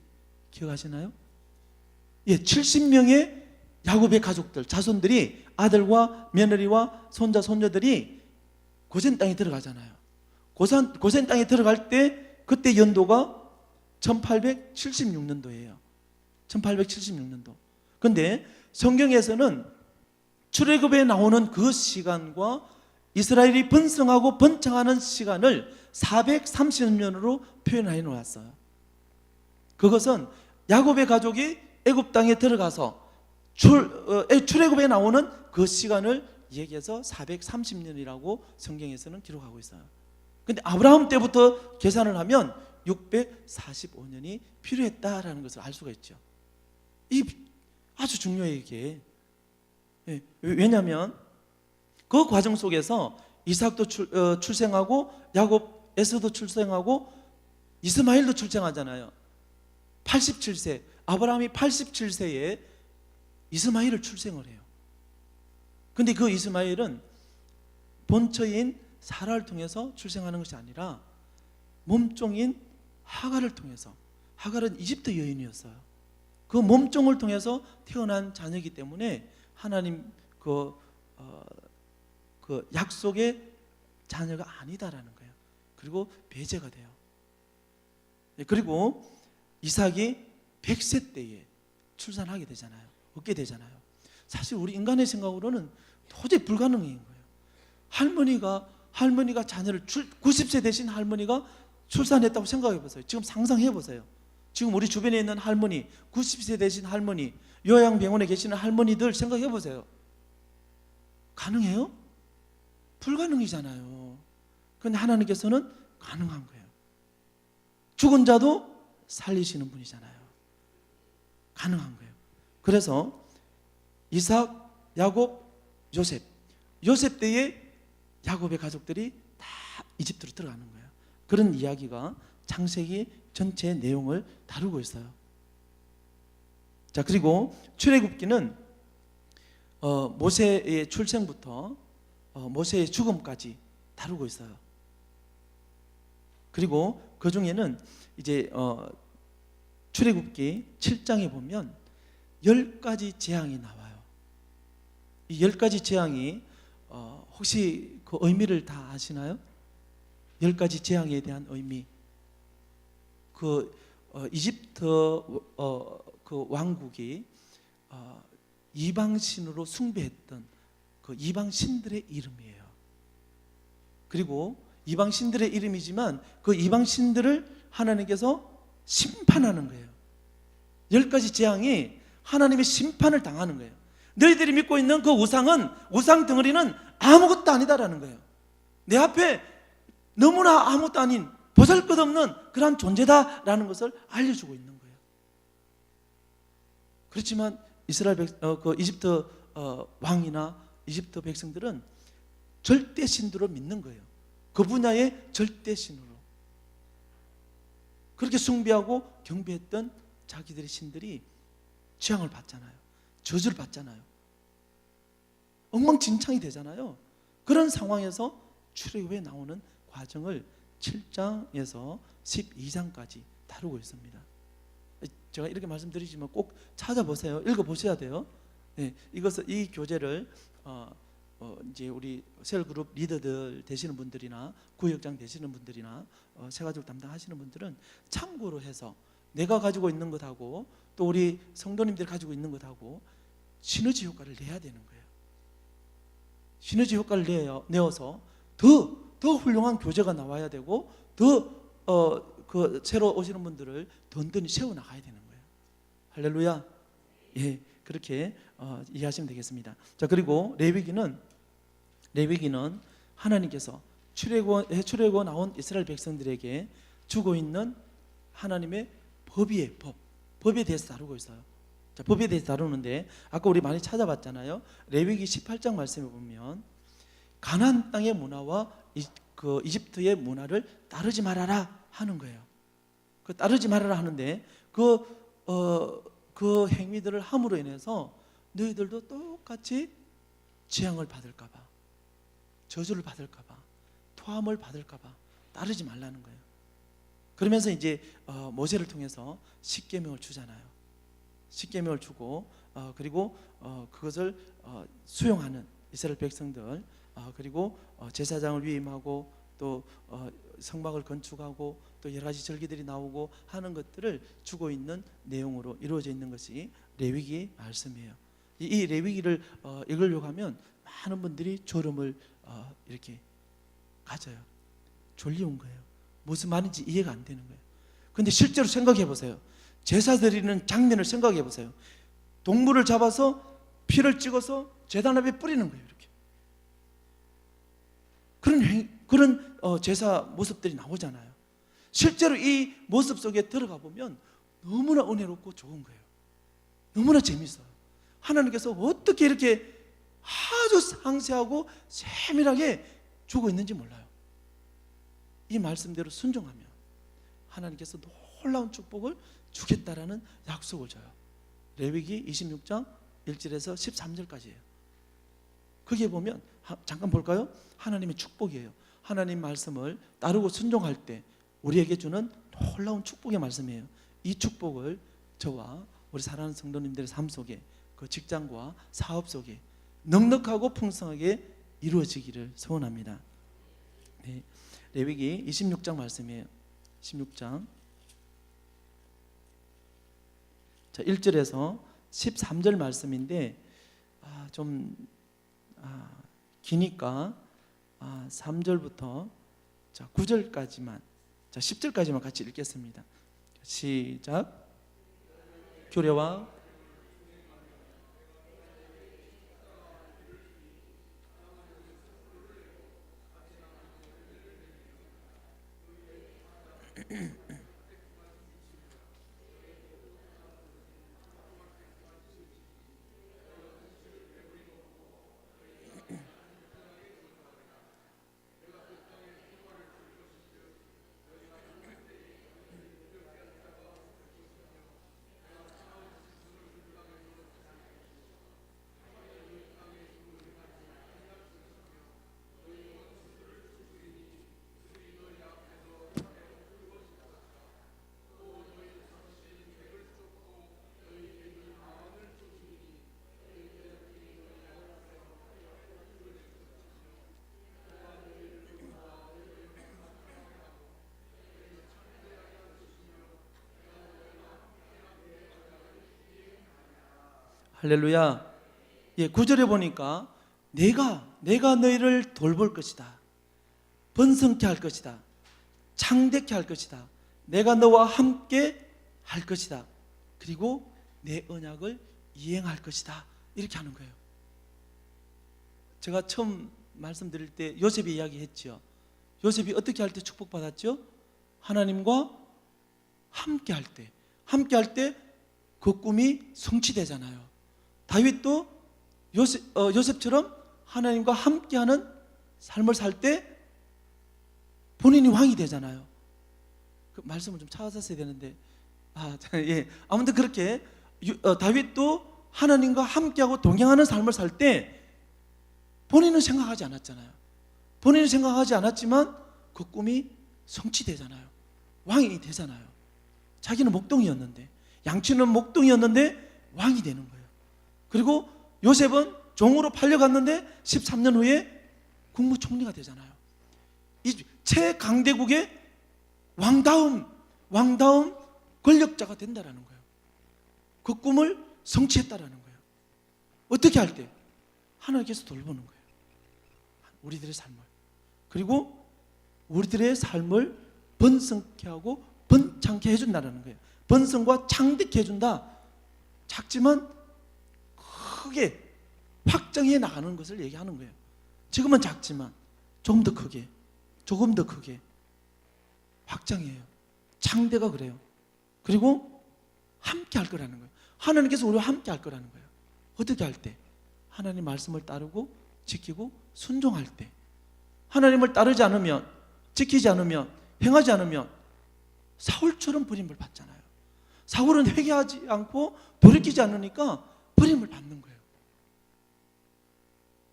기억하시나요? 70명의 야곱의 가족들, 자손들이 아들과 며느리와 손자, 손녀들이 고센 땅에 들어가잖아요. 고센 땅에 들어갈 때 그때 연도가 1876년도예요. 1876년도. 그런데 성경에서는 출애굽에 나오는 그 시간과 이스라엘이 번성하고 번창하는 시간을 430년으로 표현해 놓았어요. 그것은 야곱의 가족이 애굽 땅에 들어가서 출애굽에 나오는 그 시간을 얘기해서 430년이라고 성경에서는 기록하고 있어요. 근데 아브라함 때부터 계산을 하면 645년이 필요했다라는 것을 알 수가 있죠. 이 아주 중요해요, 이게. 왜냐하면 그 과정 속에서 이삭도 출생하고 야곱, 에서도 출생하고 이스마엘도 출생하잖아요. 87세, 아브라함이 87세에 이스마엘을 출생을 해요. 근데 그 이스마엘은 본처인 사라를 통해서 출생하는 것이 아니라 몸종인 하갈을 통해서, 하갈은 이집트 여인이었어요. 그 몸종을 통해서 태어난 자녀이기 때문에 하나님 그 약속의 자녀가 아니다라는 거예요. 그리고 배제가 돼요. 그리고 이삭이 100세 때에 출산하게 되잖아요. 얻게 되잖아요. 사실 우리 인간의 생각으로는 도저히 불가능한 거예요. 할머니가 할머니가 자녀를 90세 되신 할머니가 출산했다고 생각해 보세요. 지금 상상해 보세요. 지금 우리 주변에 있는 할머니, 90세 되신 할머니, 요양병원에 계시는 할머니들 생각해 보세요. 가능해요? 불가능이잖아요. 그런데 하나님께서는 가능한 거예요. 죽은 자도 살리시는 분이잖아요. 가능한 거예요. 그래서 이삭, 야곱, 요셉 때에 야곱의 가족들이 다 이집트로 들어가는 거예요. 그런 이야기가 창세기 전체 내용을 다루고 있어요. 자, 그리고 출애굽기는 모세의 출생부터 모세의 죽음까지 다루고 있어요. 그리고 그 중에는 이제 출애굽기 7장에 보면 10가지 재앙이 나와요. 이 10가지 재앙이 혹시 그 의미를 다 아시나요? 10가지 재앙에 대한 의미. 그 이집트 그 왕국이 이방신으로 숭배했던 그 이방신들의 이름이에요. 그리고 이방신들의 이름이지만 그 이방신들을 하나님께서 심판하는 거예요. 10가지 재앙이 하나님의 심판을 당하는 거예요. 너희들이 믿고 있는 그 우상 덩어리는 아무것도 아니다라는 거예요. 내 앞에 너무나 아무것도 아닌 보잘것없는 그런 존재다라는 것을 알려주고 있는 거예요. 그렇지만 그 이집트 왕이나 이집트 백성들은 절대 신들을 믿는 거예요. 그 분야의 절대 신으로 그렇게 숭배하고 경배했던 자기들의 신들이 재앙을 받잖아요. 저주를 받잖아요. 엉망진창이 되잖아요. 그런 상황에서 출애굽에 나오는 과정을 7장에서 12장까지 다루고 있습니다. 제가 이렇게 말씀드리지만 꼭 찾아보세요. 읽어보셔야 돼요. 네, 이 교재를 이제 우리 셀그룹 리더들 되시는 분들이나 구역장 되시는 분들이나 세가족 담당하시는 분들은 참고로 해서 내가 가지고 있는 것하고 또 우리 성도님들이 가지고 있는 것하고 시너지 효과를 내야 되는 거예요. 시너지 효과를 내어서 더 훌륭한 교재가 나와야 되고 그 새로 오시는 분들을 든든히 세워나가야 되는 거예요. 할렐루야. 예, 그렇게 이해하시면 되겠습니다. 자, 그리고 레위기는 하나님께서 출애굽 나온 이스라엘 백성들에게 주고 있는 하나님의 법에 대해서 다루고 있어요. 자, 법에 대해서 다루는데 아까 우리 많이 찾아봤잖아요. 레위기 18장 말씀에 보면 가나안 땅의 문화와 그 이집트의 문화를 따르지 말아라 하는 거예요. 그 따르지 말아라 하는데 그 행위들을 함으로 인해서 너희들도 똑같이 재앙을 받을까봐, 저주를 받을까봐, 토함을 받을까봐 따르지 말라는 거예요. 그러면서 이제 모세를 통해서 십계명을 주잖아요. 십계명을 주고 그리고 그것을 수용하는 이스라엘 백성들, 그리고 제사장을 위임하고 또 성막을 건축하고 또 여러 가지 절기들이 나오고 하는 것들을 주고 있는 내용으로 이루어져 있는 것이 레위기 말씀이에요. 이 레위기를 읽으려고 하면 많은 분들이 졸음을 이렇게 가져요. 졸리운 거예요. 무슨 말인지 이해가 안 되는 거예요. 그런데 실제로 생각해 보세요. 제사 드리는 장면을 생각해 보세요. 동물을 잡아서 피를 찍어서 제단 앞에 뿌리는 거예요. 이렇게 그런 제사 모습들이 나오잖아요. 실제로 이 모습 속에 들어가 보면 너무나 은혜롭고 좋은 거예요. 너무나 재밌어요. 하나님께서 어떻게 이렇게 아주 상세하고 세밀하게 주고 있는지 몰라요. 이 말씀대로 순종하면 하나님께서 놀라운 축복을 주겠다라는 약속을 줘요. 레위기 26장 1절에서 13절까지예요. 거기에 보면 잠깐 볼까요? 하나님의 축복이에요. 하나님 말씀을 따르고 순종할 때 우리에게 주는 놀라운 축복의 말씀이에요. 이 축복을 저와 우리 사랑하는 성도님들의 삶 속에, 그 직장과 사업 속에 넉넉하고 풍성하게 이루어지기를 소원합니다. 네, 레위기 26장 말씀이에요. 16장 1절에서 13절 말씀인데 좀 기니까 3절부터 9절까지만, 10절까지만 같이 읽겠습니다. 시작. 규례와 할렐루야. 예, 9절에 보니까 내가 너희를 돌볼 것이다. 번성케 할 것이다. 창대케 할 것이다. 내가 너와 함께 할 것이다. 그리고 내 언약을 이행할 것이다. 이렇게 하는 거예요. 제가 처음 말씀드릴 때 요셉이 이야기했죠. 요셉이 어떻게 할 때 축복받았죠? 하나님과 함께 할 때. 함께 할 때 그 꿈이 성취되잖아요. 다윗도 요셉처럼 하나님과 함께하는 삶을 살 때 본인이 왕이 되잖아요. 그 말씀을 좀 찾았어야 되는데, 예, 아무튼 그렇게 다윗도 하나님과 함께하고 동행하는 삶을 살 때 본인은 생각하지 않았잖아요. 본인은 생각하지 않았지만 그 꿈이 성취되잖아요. 왕이 되잖아요. 자기는 목동이었는데, 양치는 목동이었는데 왕이 되는 거예요. 그리고 요셉은 종으로 팔려갔는데 13년 후에 국무총리가 되잖아요. 이 최강대국의 왕다움 권력자가 된다라는 거예요. 그 꿈을 성취했다라는 거예요. 어떻게 할 때? 하나님께서 돌보는 거예요. 우리들의 삶을. 그리고 우리들의 삶을 번성케 하고 번창케 해준다는 거예요. 번성과 창대케 해준다. 작지만 크게 확장해 나가는 것을 얘기하는 거예요. 지금은 작지만 조금 더 크게 확장해요. 창대가 그래요. 그리고 함께 할 거라는 거예요. 하나님께서 우리와 함께 할 거라는 거예요. 어떻게 할 때? 하나님 말씀을 따르고 지키고 순종할 때. 하나님을 따르지 않으면, 지키지 않으면, 행하지 않으면 사울처럼 버림을 받잖아요. 사울은 회개하지 않고 돌이키지 않으니까 버림을 받는 거예요.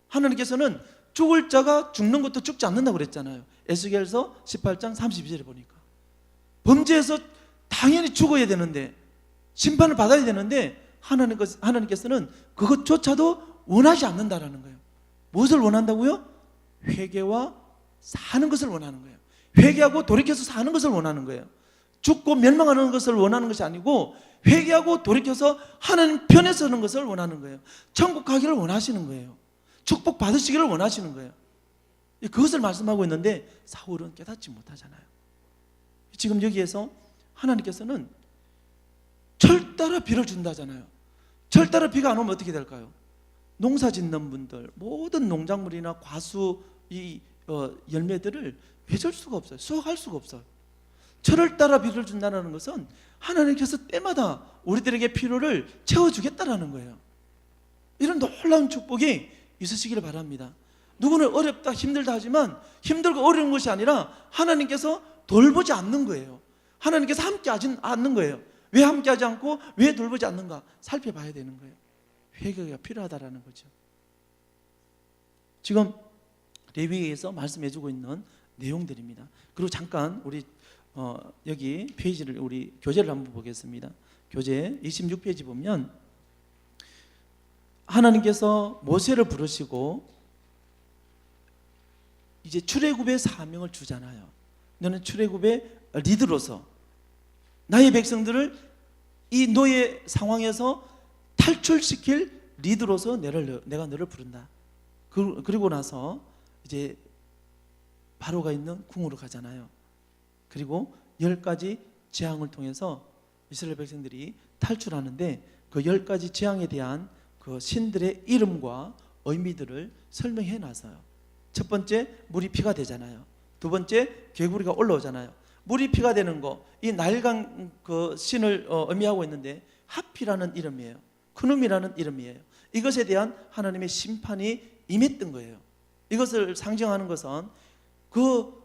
하나님께서는 죽을 자가 죽는 것도 죽지 않는다고 그랬잖아요. 에스겔서 18장 32절에 보니까 범죄에서 당연히 죽어야 되는데, 심판을 받아야 되는데 하나님께서는 그것조차도 원하지 않는다라는 거예요. 무엇을 원한다고요? 회개와 사는 것을 원하는 거예요. 회개하고 돌이켜서 사는 것을 원하는 거예요. 죽고 멸망하는 것을 원하는 것이 아니고 회개하고 돌이켜서 하나님 편에 서는 것을 원하는 거예요. 천국 가기를 원하시는 거예요. 축복 받으시기를 원하시는 거예요. 그것을 말씀하고 있는데 사울은 깨닫지 못하잖아요. 지금 여기에서 하나님께서는 철 따라 비를 준다잖아요. 철 따라 비가 안 오면 어떻게 될까요? 농사 짓는 분들, 모든 농작물이나 과수 이 열매들을 맺을 수가 없어요. 수확할 수가 없어요. 철을 따라 비를 준다는 것은 하나님께서 때마다 우리들에게 필요를 채워주겠다라는 거예요. 이런 놀라운 축복이 있으시기를 바랍니다. 누구는 어렵다 힘들다 하지만 힘들고 어려운 것이 아니라 하나님께서 돌보지 않는 거예요. 하나님께서 함께 하지 않는 거예요. 왜 함께 하지 않고 왜 돌보지 않는가 살펴봐야 되는 거예요. 회개가 필요하다라는 거죠. 지금 레위기에서 말씀해주고 있는 내용들입니다. 그리고 잠깐 우리 여기 페이지를 우리 교재를 한번 보겠습니다. 교재 26페이지 보면 하나님께서 모세를 부르시고 이제 출애굽의 사명을 주잖아요. 너는 출애굽의 리더로서 나의 백성들을 이 노예 상황에서 탈출시킬 리더로서 내가 너를 부른다. 그리고 나서 이제 바로가 있는 궁으로 가잖아요. 그리고 10가지 재앙을 통해서 이스라엘 백성들이 탈출하는데 그 10가지 재앙에 대한 그 신들의 이름과 의미들을 설명해 놨어요. 첫 번째, 물이 피가 되잖아요. 두 번째, 개구리가 올라오잖아요. 물이 피가 되는 거, 이 나일강 그 신을 의미하고 있는데 하피라는 이름이에요. 크눔이라는 이름이에요. 이것에 대한 하나님의 심판이 임했던 거예요. 이것을 상징하는 것은 그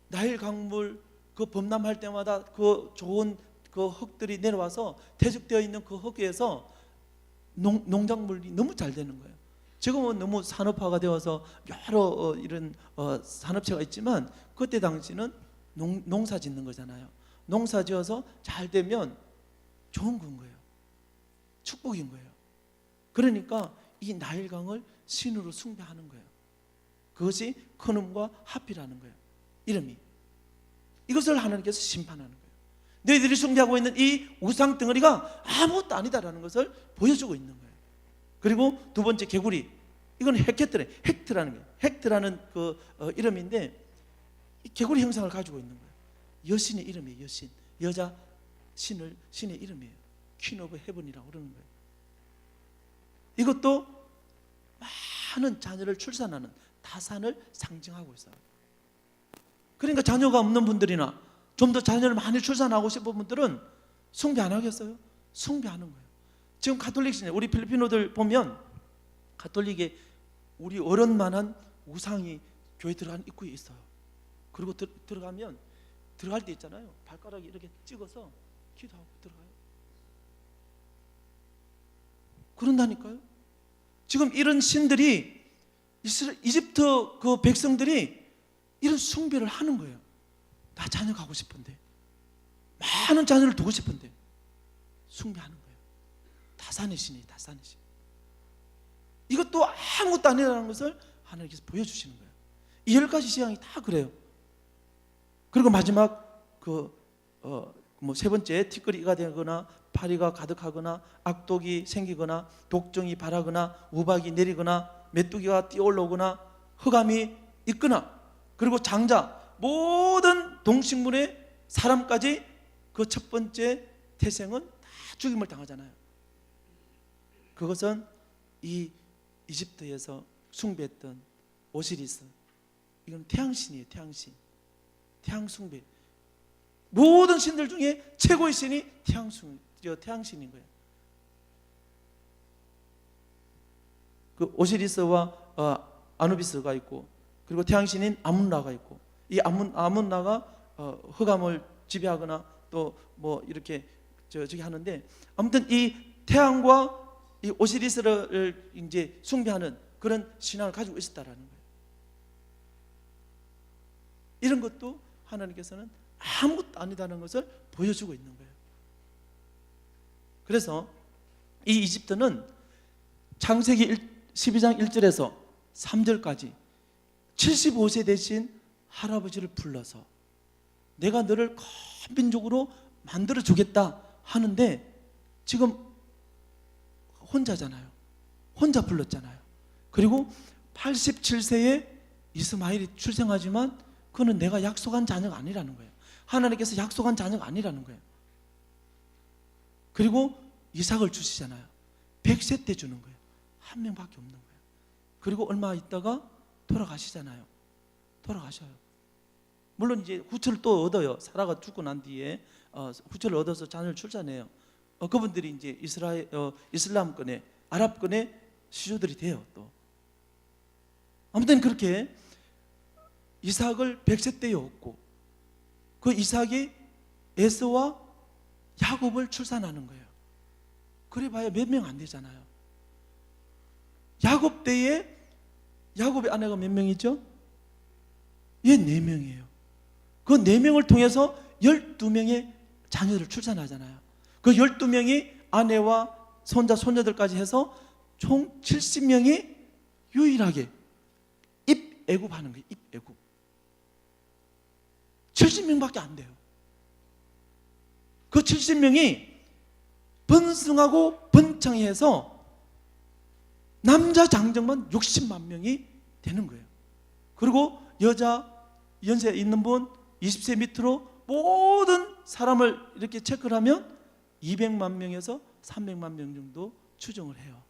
나일 강물 그 범람할 때마다 그 좋은 그 흙들이 내려와서 퇴적되어 있는 그 흙에서 농작물이 너무 잘 되는 거예요. 지금은 너무 산업화가 되어서 여러 이런 산업체가 있지만 그때 당시는 농사 짓는 거잖아요. 농사 지어서 잘 되면 좋은 건 거예요. 축복인 거예요. 그러니까 이 나일강을 신으로 숭배하는 거예요. 그것이 크눔과 하피라는 거예요. 이름이. 이것을 하나님께서 심판하는 거예요. 너희들이 숭배하고 있는 이 우상 덩어리가 아무것도 아니다라는 것을 보여주고 있는 거예요. 그리고 두 번째, 개구리. 이건 헥트라는 거예요. 헥트라는 그 이름인데 이 개구리 형상을 가지고 있는 거예요. 여신의 이름이에요. 여신. 여자 신의 이름이에요. 퀸 오브 헤븐이라고 그러는 거예요. 이것도 많은 자녀를 출산하는 다산을 상징하고 있어요. 그러니까 자녀가 없는 분들이나 좀 더 자녀를 많이 출산하고 싶은 분들은 숭배 안 하겠어요? 숭배하는 거예요. 지금 가톨릭 신자, 우리 필리핀어들 보면 가톨릭에 우리 어른만한 우상이 교회 들어가는 입구에 있어요. 그리고 들어가면 들어갈 때 있잖아요. 발가락이 이렇게 찍어서 기도하고 들어가요. 그런다니까요. 지금 이런 신들이 이집트 그 백성들이 이런 숭배를 하는 거예요. 나 자녀 가고 싶은데, 많은 자녀를 두고 싶은데 숭배하는 거예요. 다산의 신이 다산의 신. 이것도 아무것도 아니라는 것을 하나님께서 보여주시는 거예요. 이 10가지 재앙이 다 그래요. 그리고 마지막 세 번째, 티끌이가 되거나 파리가 가득하거나 악독이 생기거나 독종이 발하거나 우박이 내리거나 메뚜기가 뛰어올라오거나 흑암이 있거나, 그리고 장자 모든 동식물의 사람까지 그 첫 번째 태생은 다 죽임을 당하잖아요. 그것은 이 이집트에서 숭배했던 오시리스, 이건 태양신이에요. 태양 숭배. 모든 신들 중에 최고의 신이 태양신인 거예요. 그 오시리스와 아누비스가 있고, 그리고 태양신인 아문라가 있고, 이 아문라가 흑암을 지배하거나 또 뭐 이렇게 저기 하는데, 아무튼 이 태양과 이 오시리스를 이제 숭배하는 그런 신앙을 가지고 있었다라는 거예요. 이런 것도 하나님께서는 아무것도 아니다는 것을 보여주고 있는 거예요. 그래서 이 이집트는 창세기 12장 1절에서 3절까지 75세 되신 할아버지를 불러서 내가 너를 큰 민족으로 만들어 주겠다 하는데, 지금 혼자잖아요. 혼자 불렀잖아요. 그리고 87세에 이스마엘이 출생하지만 그는 내가 약속한 자녀가 아니라는 거예요. 하나님께서 약속한 자녀가 아니라는 거예요. 그리고 이삭을 주시잖아요. 100세 때 주는 거예요. 한 명밖에 없는 거예요. 그리고 얼마 있다가 돌아가시잖아요. 돌아가셔요. 물론 이제 후처를 또 얻어요. 사라가 죽고 난 뒤에 후처를 얻어서 자녀를 출산해요. 그분들이 이제 이슬람권의 아랍권의 시조들이 돼요. 또 아무튼 그렇게 이삭을 100세 때에 얻고, 그 이삭이 에서와 야곱을 출산하는 거예요. 그래 봐야 몇 명 안 되잖아요. 야곱 때에 야곱의 아내가 몇 명이죠? 얘 4명이에요. 그 4명을 통해서 12명의 자녀를 출산하잖아요. 그 12명이 아내와 손자, 손녀들까지 해서 총 70명이 유일하게 입애굽하는 거예요. 입애굽. 70명밖에 안 돼요. 그 70명이 번성하고 번창해서 남자 장정만 60만 명이 되는 거예요. 그리고 여자 연세 있는 분, 20세 밑으로 모든 사람을 이렇게 체크를 하면 200만 명에서 300만 명 정도 추정을 해요.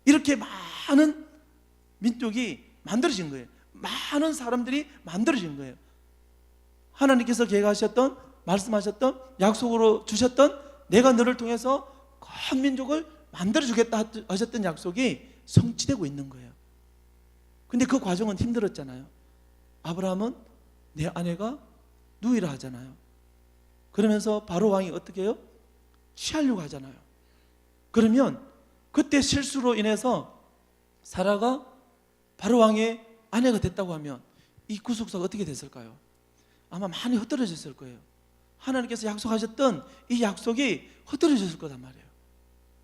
이렇게 많은 민족이 만들어진 거예요. 많은 사람들이 만들어진 거예요. 하나님께서 계획하셨던, 말씀하셨던, 약속으로 주셨던, 내가 너를 통해서 큰 민족을 만들어주겠다 하셨던 약속이 성취되고 있는 거예요. 근데 그 과정은 힘들었잖아요. 아브라함은 내 아내가 누이라 하잖아요. 그러면서 바로 왕이 어떻게 해요? 취하려고 하잖아요. 그러면 그때 실수로 인해서 사라가 바로 왕의 아내가 됐다고 하면 이 구속사가 어떻게 됐을까요? 아마 많이 흩어졌을 거예요. 하나님께서 약속하셨던 이 약속이 흩어졌을 거란 말이에요.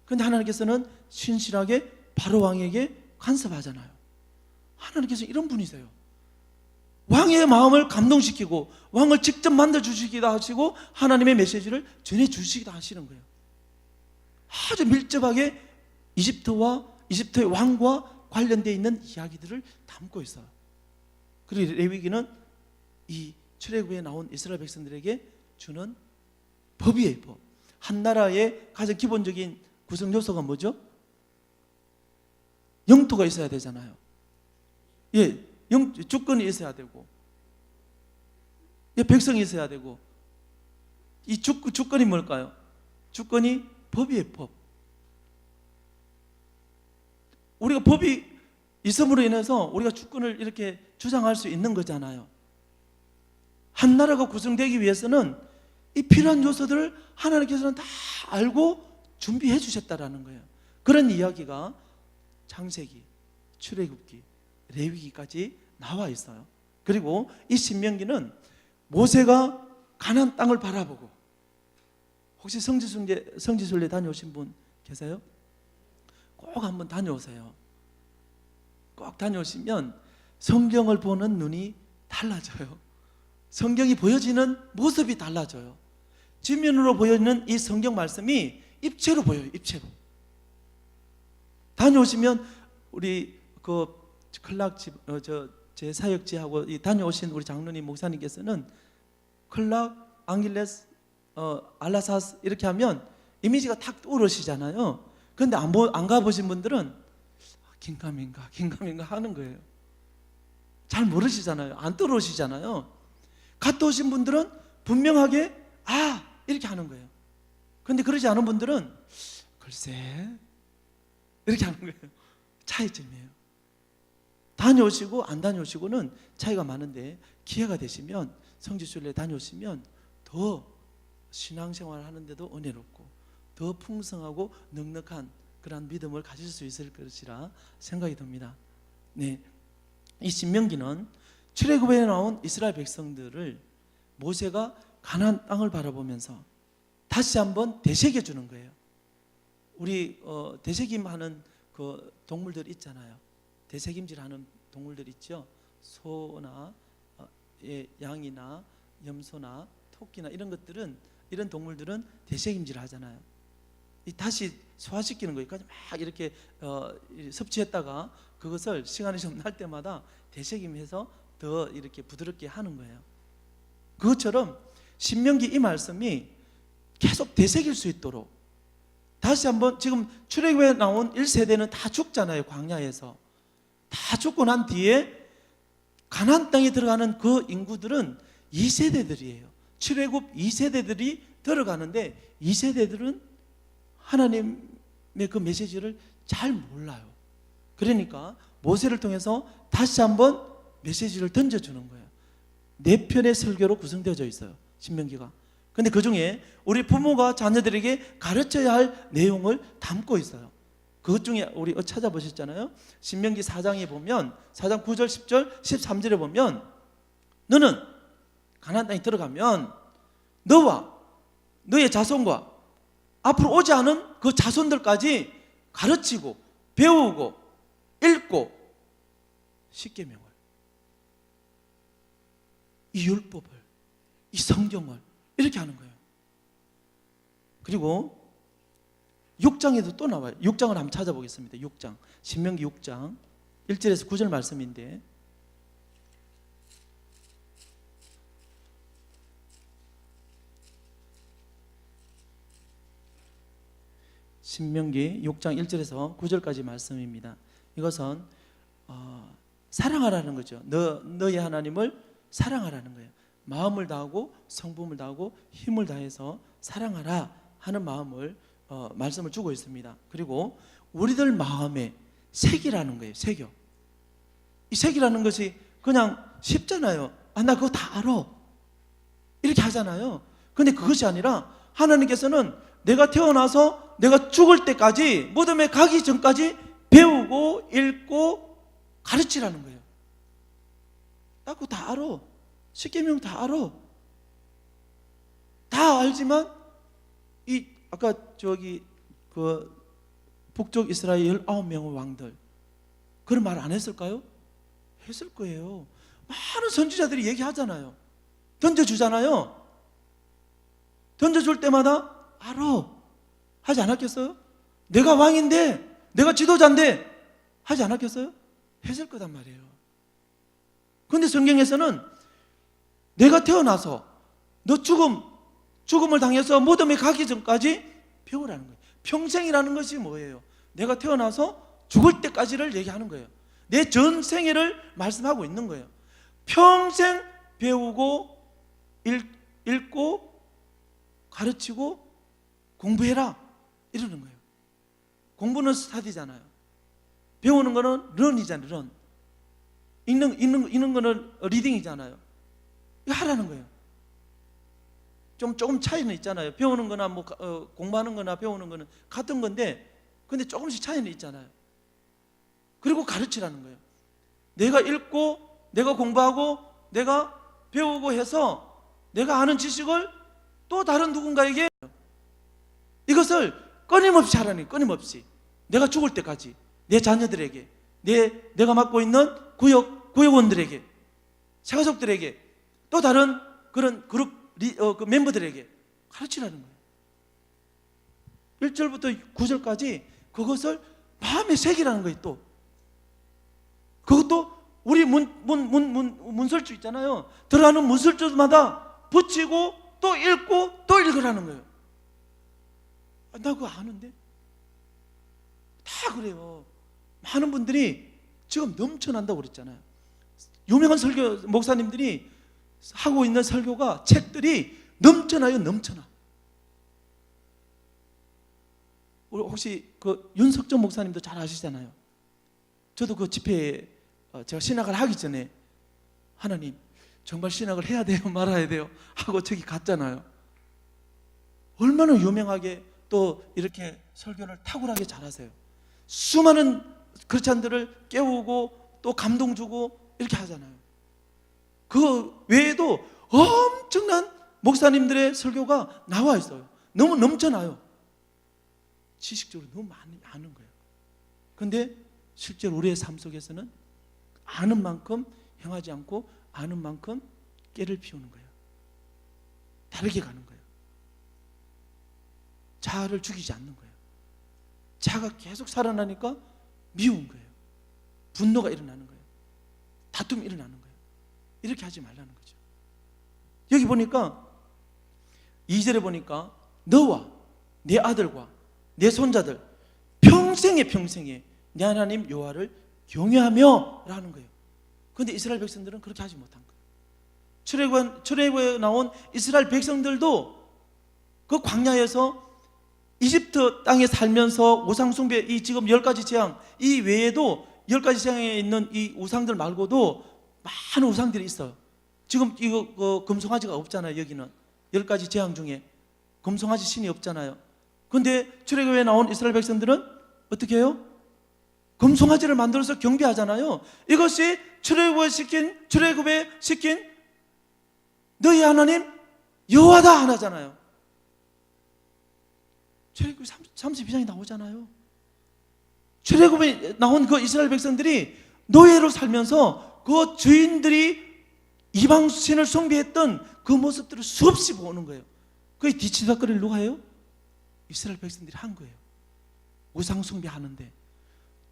그런데 하나님께서는 신실하게 바로 왕에게 간섭하잖아요. 하나님께서 이런 분이세요. 왕의 마음을 감동시키고 왕을 직접 만들어주시기도 하시고 하나님의 메시지를 전해주시기도 하시는 거예요. 아주 밀접하게 이집트의 왕과 관련되어 있는 이야기들을 담고 있어요. 그리고 레위기는 이 출애굽에 나온 이스라엘 백성들에게 주는 법이에요. 법. 한 나라의 가장 기본적인 구성 요소가 뭐죠? 영토가 있어야 되잖아요. 예, 주권이 있어야 되고, 예, 백성이 있어야 되고, 이 주권이 뭘까요? 주권이 법이에요. 법. 우리가 법이 있음으로 인해서 우리가 주권을 이렇게 주장할 수 있는 거잖아요. 한 나라가 구성되기 위해서는 이 필요한 요소들을 하나님께서는 다 알고 준비해 주셨다라는 거예요. 그런 이야기가 창세기, 출애굽기, 레위기까지 나와 있어요. 그리고 이 신명기는 모세가 가나안 땅을 바라보고, 혹시 성지순례 다녀오신 분 계세요? 꼭 한번 다녀오세요. 꼭 다녀오시면 성경을 보는 눈이 달라져요. 성경이 보여지는 모습이 달라져요. 지면으로 보여지는 이 성경 말씀이 입체로 보여요. 입체로. 다녀오시면 우리 그 클락 제 사역지하고 다녀오신 우리 장로님 목사님께서는 클락, 앙길레스, 알라사스 이렇게 하면 이미지가 탁 떠오르시잖아요. 그런데 안 가보신 분들은 긴가민가 하는 거예요. 잘 모르시잖아요. 안 떠오르시잖아요. 갔다 오신 분들은 분명하게 이렇게 하는 거예요. 그런데 그러지 않은 분들은 글쎄 이렇게 하는 거예요. 차이점이에요. 다녀오시고 안 다녀오시고는 차이가 많은데, 기회가 되시면 성지순례 다녀오시면 더 신앙생활 하는데도 은혜롭고 더 풍성하고 넉넉한 그런 믿음을 가질 수 있을 것이라 생각이 듭니다. 네, 이 신명기는 출애굽에 나온 이스라엘 백성들을 모세가 가나안 땅을 바라보면서 다시 한번 되새겨 주는 거예요. 우리 되새김하는 그 동물들 있잖아요. 되새김질하는 동물들 있죠. 소나 양이나 염소나 토끼나 이런 것들은, 이런 동물들은 되새김질을 하잖아요. 다시 소화시키는 거예요. 막 이렇게 섭취했다가 그것을 시간이 좀 날 때마다 되새김해서 더 이렇게 부드럽게 하는 거예요. 그것처럼 신명기 이 말씀이 계속 되새길 수 있도록 다시 한번, 지금 출애굽에 나온 1세대는 다 죽잖아요. 광야에서 다 죽고 난 뒤에 가나안 땅에 들어가는 그 인구들은 2세대들이에요. 출애굽 2세대들이 들어가는데 2세대들은 하나님의 그 메시지를 잘 몰라요. 그러니까 모세를 통해서 다시 한번 메시지를 던져주는 거예요. 4편의 설교로 구성되어져 있어요, 신명기가. 근데 그 중에 우리 부모가 자녀들에게 가르쳐야 할 내용을 담고 있어요. 그것 중에 우리 찾아보셨잖아요. 신명기 4장에 보면 4장 9절, 10절, 13절에 보면 너는 가나안 땅에 들어가면 너와 너의 자손과 앞으로 오지 않은 그 자손들까지 가르치고 배우고 읽고 십계명을, 이 율법을, 이 성경을 이렇게 하는 거예요. 그리고 6장에도 또 나와요. 6장을 한번 찾아보겠습니다. 6장, 신명기 6장 1절에서 9절 말씀인데, 신명기 6장 1절에서 9절까지 말씀입니다. 이것은 사랑하라는 거죠. 너의 하나님을 사랑하라는 거예요. 마음을 다하고 성품을 다하고 힘을 다해서 사랑하라 하는 마음을 말씀을 주고 있습니다. 그리고 우리들 마음에 색이라는 거예요. 색이요. 이 색이라는 것이 그냥 쉽잖아요. 나 그거 다 알아. 이렇게 하잖아요. 근데 그것이 아니라 하나님께서는 내가 태어나서 내가 죽을 때까지, 무덤에 가기 전까지 배우고 읽고 가르치라는 거예요. 나 그거 다 알아. 십계명 다 알아. 다 알지만 아까 그 북쪽 이스라엘 19명의 왕들 그런 말 안 했을까요? 했을 거예요. 많은 선지자들이 얘기하잖아요. 던져주잖아요. 던져줄 때마다 알아 하지 않았겠어요? 내가 왕인데, 내가 지도자인데 하지 않았겠어요? 했을 거단 말이에요. 그런데 성경에서는 내가 태어나서 너 죽음을 당해서 무덤에 가기 전까지 배우라는 거예요. 평생이라는 것이 뭐예요? 내가 태어나서 죽을 때까지를 얘기하는 거예요. 내 전생애를 말씀하고 있는 거예요. 평생 배우고 읽고 가르치고 공부해라 이러는 거예요. 공부는 스타디잖아요. 배우는 거는 런이잖아요. 런. 읽는 거는 리딩이잖아요. 이거 하라는 거예요. 조금 차이는 있잖아요. 배우는 거나 공부하는 거나 배우는 거는 같은 건데, 근데 조금씩 차이는 있잖아요. 그리고 가르치라는 거예요. 내가 읽고 내가 공부하고 내가 배우고 해서 내가 아는 지식을 또 다른 누군가에게, 이것을 끊임없이 하라니. 끊임없이 내가 죽을 때까지 내 자녀들에게, 내가 맡고 있는 구역원들에게, 새가족들에게, 또 다른 그런 그룹 그 멤버들에게 가르치라는 거예요. 1절부터 9절까지 그것을 마음에 새기라는 거예요. 또 그것도 우리 문설주 있잖아요. 들어가는 문설주마다 붙이고 또 읽고 또 읽으라는 거예요. 나 그거 아는데. 다 그래요. 많은 분들이 지금 넘쳐난다고 그랬잖아요. 유명한 설교 목사님들이 하고 있는 설교가, 책들이 넘쳐나요. 넘쳐나. 우리 혹시 그 윤석정 목사님도 잘 아시잖아요. 저도 그 집회에 제가 신학을 하기 전에 하나님 정말 신학을 해야 돼요 말아야 돼요 하고 저기 갔잖아요. 얼마나 유명하게 또 이렇게 설교를 탁월하게 잘하세요. 수많은 크리스찬들을 깨우고 또 감동 주고 이렇게 하잖아요. 그 외에도 엄청난 목사님들의 설교가 나와 있어요. 너무 넘쳐나요. 지식적으로 너무 많이 아는 거예요. 그런데 실제로 우리의 삶 속에서는 아는 만큼 행하지 않고 아는 만큼 깨를 피우는 거예요. 다르게 가는 거예요. 자아를 죽이지 않는 거예요. 자아가 계속 살아나니까 미운 거예요. 분노가 일어나는 거예요. 다툼이 일어나는 거예요. 이렇게 하지 말라는 거죠. 여기 보니까 2절에 보니까 너와 내 아들과 내 손자들 평생에 내 하나님 여호와를 경외하며 라는 거예요. 그런데 이스라엘 백성들은 그렇게 하지 못한 거예요. 출애굽에 나온 이스라엘 백성들도 그 광야에서 이집트 땅에 살면서 우상숭배, 이 지금 10가지 재앙, 이 외에도 10가지 재앙에 있는 이 우상들 말고도 많은 우상들이 있어요. 지금 이거 금송아지가 없잖아요. 여기는 10가지 재앙 중에 금송아지 신이 없잖아요. 그런데 출애굽에 나온 이스라엘 백성들은 어떻게 해요? 금송아지를 만들어서 경배하잖아요. 이것이 출애굽에 시킨 너희 하나님 여호와다 하나잖아요. 출애굽 32장이 나오잖아요. 출애굽에 나온 그 이스라엘 백성들이 노예로 살면서 그 주인들이 이방 신을 숭배했던 그 모습들을 수없이 보는 거예요. 그 뒤치다거리를 누가 해요? 이스라엘 백성들이 한 거예요. 우상 숭배하는데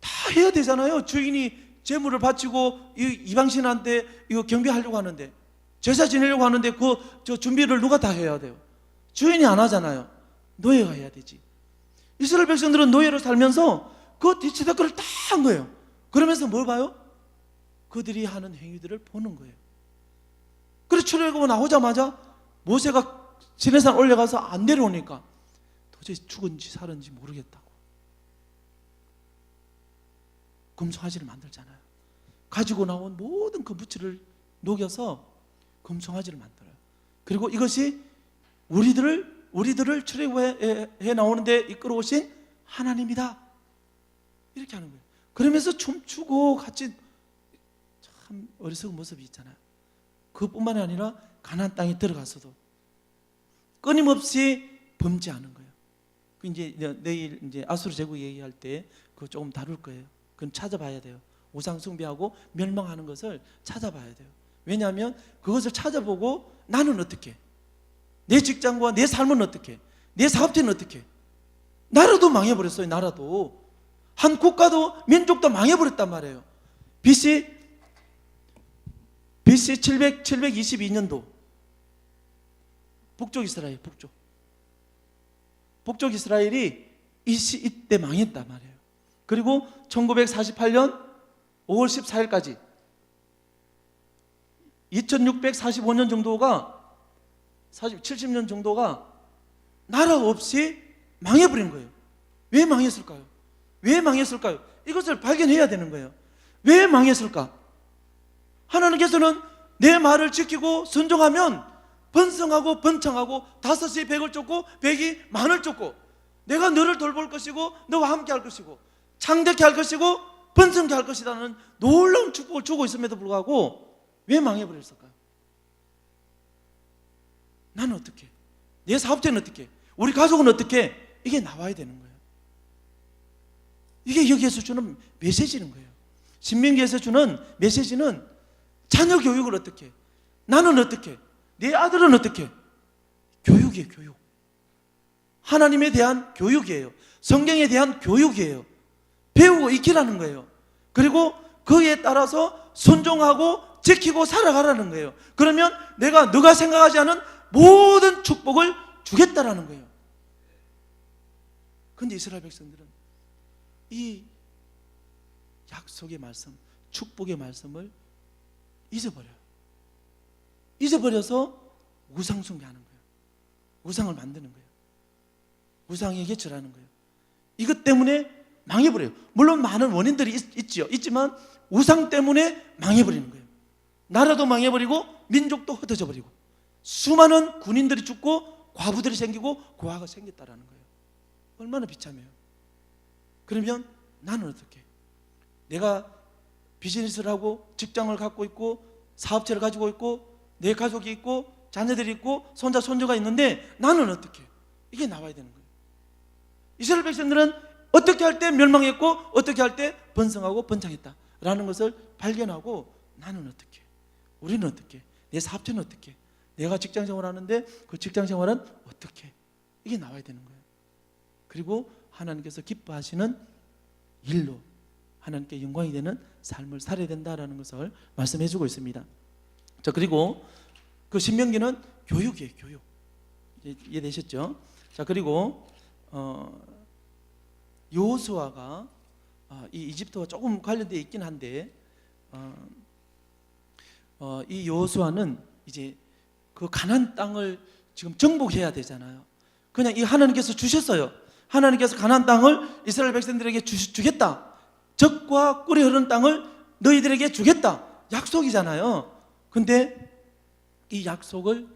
다 해야 되잖아요. 주인이 제물을 바치고 이방 신한테 이거 경배하려고 하는데, 제사 지내려고 하는데 저 준비를 누가 다 해야 돼요? 주인이 안 하잖아요. 노예가 해야 되지. 이스라엘 백성들은 노예로 살면서 그 뒤치다거를 다 한 거예요. 그러면서 뭘 봐요? 그들이 하는 행위들을 보는 거예요. 그래서 출애굽 나오자마자 모세가 시내산 올라가서 안 내려오니까 도저히 죽은지 살은지 모르겠다고 금송아지를 만들잖아요. 가지고 나온 모든 그 무치를 녹여서 금송아지를 만들어요. 그리고 이것이 우리들을 출애굽해 나오는데 이끌어오신 하나님이다, 이렇게 하는 거예요. 그러면서 춤추고 같이 참 어리석은 모습이 있잖아요. 그뿐만이 아니라 가나안 땅에 들어가서도 끊임없이 범죄하는 거예요. 이제 내일 이제 아수르 제국 얘기할 때 그거 조금 다룰 거예요. 그건 찾아봐야 돼요. 우상 숭배하고 멸망하는 것을 찾아봐야 돼요. 왜냐하면 그것을 찾아보고 나는 어떻게, 내 직장과 내 삶은 어떻게, 내 사업체는 어떻게, 나라도 망해버렸어요. 나라도, 한 국가도 민족도 망해버렸단 말이에요. BC 722년도 북쪽 이스라엘, 북쪽 이스라엘이 이때 망했단 말이에요. 그리고 1948년 5월 14일까지 2645년 정도가 70년 정도가 나라 없이 망해버린 거예요. 왜 망했을까요? 왜 망했을까요? 이것을 발견해야 되는 거예요. 왜 망했을까? 하나님께서는 내 말을 지키고 순종하면 번성하고 번창하고 5이 100을 쫓고 100이 만을 쫓고 내가 너를 돌볼 것이고 너와 함께 할 것이고 창대케 할 것이고 번성케 할 것이라는 놀라운 축복을 주고 있음에도 불구하고 왜 망해버렸을까요? 나는 어떻게? 내 사업체는 어떻게? 우리 가족은 어떻게? 이게 나와야 되는 거예요. 이게 여기에서 주는 메시지인 거예요. 신명기에서 주는 메시지는 자녀 교육을 어떻게? 나는 어떻게? 내 아들은 어떻게? 교육이에요, 교육. 하나님에 대한 교육이에요. 성경에 대한 교육이에요. 배우고 익히라는 거예요. 그리고 그에 따라서 순종하고 지키고 살아가라는 거예요. 그러면 내가 너가 생각하지 않은 모든 축복을 주겠다라는 거예요. 그런데 이스라엘 백성들은 이 약속의 말씀, 축복의 말씀을 잊어버려요. 잊어버려서 우상 숭배하는 거예요. 우상을 만드는 거예요. 우상에게 절하는 거예요. 이것 때문에 망해버려요. 물론 많은 원인들이 있지만 우상 때문에 망해버리는 거예요. 나라도 망해버리고 민족도 흩어져 버리고 수많은 군인들이 죽고 과부들이 생기고 고아가 생겼다라는 거예요. 얼마나 비참해요. 그러면 나는 어떻게? 내가 비즈니스를 하고 직장을 갖고 있고 사업체를 가지고 있고 내 가족이 있고 자녀들이 있고 손자 손주가 있는데 나는 어떻게? 이게 나와야 되는 거예요. 이스라엘 백성들은 어떻게 할 때 멸망했고 어떻게 할 때 번성하고 번창했다라는 것을 발견하고 나는 어떻게? 우리는 어떻게? 내 사업체는 어떻게? 내가 직장 생활하는데 그 직장 생활은 어떻게? 이게 나와야 되는 거예요. 그리고 하나님께서 기뻐하시는 일로 하나님께 영광이 되는 삶을 살아야 된다라는 것을 말씀해 주고 있습니다. 자, 그리고 그 신명기는 교육이에요, 교육. 이해되셨죠? 자, 그리고 여호수아가 이 이집트와 조금 관련되어 있긴 한데 이 여호수아는 이제 그 가나안 땅을 지금 정복해야 되잖아요. 그냥 이 하나님께서 주셨어요. 하나님께서 가나안 땅을 이스라엘 백성들에게 주겠다. 적과 꿀이 흐르는 땅을 너희들에게 주겠다. 약속이잖아요. 근데 이 약속을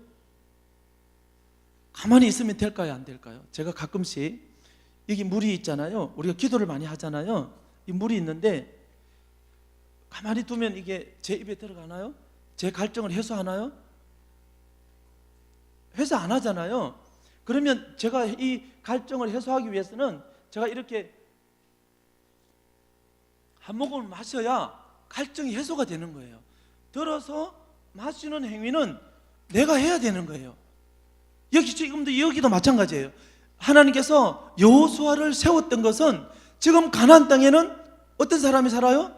가만히 있으면 될까요, 안 될까요? 제가 가끔씩 여기 물이 있잖아요. 우리가 기도를 많이 하잖아요. 이 물이 있는데 가만히 두면 이게 제 입에 들어가나요? 제 갈증을 해소하나요? 해소 안 하잖아요. 그러면 제가 이 갈증을 해소하기 위해서는 제가 이렇게 한 모금을 마셔야 갈증이 해소가 되는 거예요. 들어서 마시는 행위는 내가 해야 되는 거예요. 여기도 마찬가지예요. 하나님께서 여호수아를 세웠던 것은 지금 가나안 땅에는 어떤 사람이 살아요?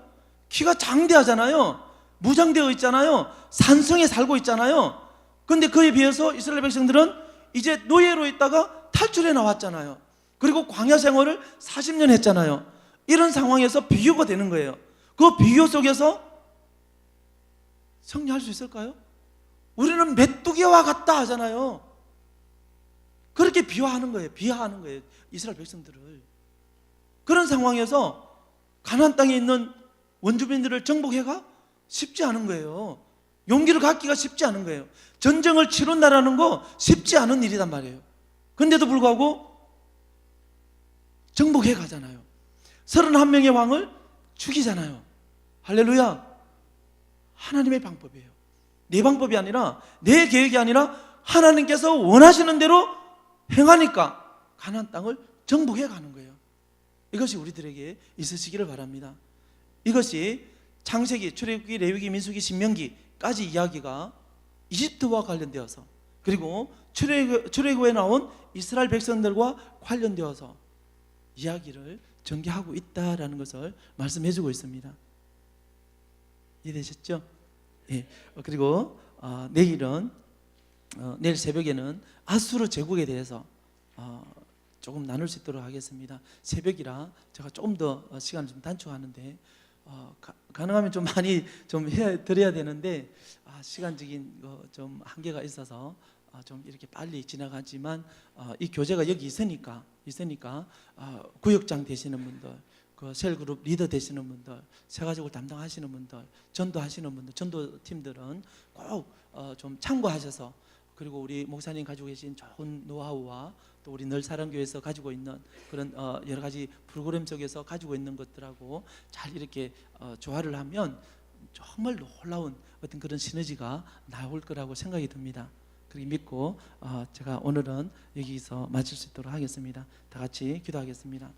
키가 장대하잖아요. 무장되어 있잖아요. 산성에 살고 있잖아요. 그런데 그에 비해서 이스라엘 백성들은 이제 노예로 있다가 탈출해 나왔잖아요. 그리고 광야 생활을 40년 했잖아요. 이런 상황에서 비교가 되는 거예요. 그 비교 속에서 승리할 수 있을까요? 우리는 메뚜기와 같다 하잖아요. 그렇게 비하하는 거예요. 비하하는 거예요. 이스라엘 백성들을. 그런 상황에서 가나안 땅에 있는 원주민들을 정복해가 쉽지 않은 거예요. 용기를 갖기가 쉽지 않은 거예요. 전쟁을 치룬다라는 거 쉽지 않은 일이란 말이에요. 그런데도 불구하고 정복해 가잖아요. 31명의 왕을 죽이잖아요. 할렐루야. 하나님의 방법이에요. 내 방법이 아니라, 내 계획이 아니라 하나님께서 원하시는 대로 행하니까 가나안 땅을 정복해 가는 거예요. 이것이 우리들에게 있으시기를 바랍니다. 이것이 창세기, 출애굽기, 레위기, 민수기, 신명기까지 이야기가 이집트와 관련되어서, 그리고 출애굽에 나온 이스라엘 백성들과 관련되어서 이야기를 전개하고 있다라는 것을 말씀해주고 있습니다. 이해되셨죠? 예. 그리고 내일 새벽에는 아수르 제국에 대해서 조금 나눌 수 있도록 하겠습니다. 새벽이라 제가 조금 더 시간을 좀 단축하는데 가능하면 좀 많이 좀 드려야 되는데 시간적인 좀 한계가 있어서 좀 이렇게 빨리 지나가지만 이 교재가 여기 있으니까 구역장 되시는 분들, 그 셀그룹 리더 되시는 분들, 새가족을 담당하시는 분들, 전도하시는 분들, 전도팀들은 꼭 좀 참고하셔서, 그리고 우리 목사님 가지고 계신 좋은 노하우와 또 우리 널사랑교회에서 가지고 있는 그런 여러 가지 프로그램 속에서 가지고 있는 것들하고 잘 이렇게 조화를 하면 정말 놀라운 어떤 그런 시너지가 나올 거라고 생각이 듭니다. 그렇게 믿고 제가 오늘은 여기서 마칠 수 있도록 하겠습니다. 다 같이 기도하겠습니다.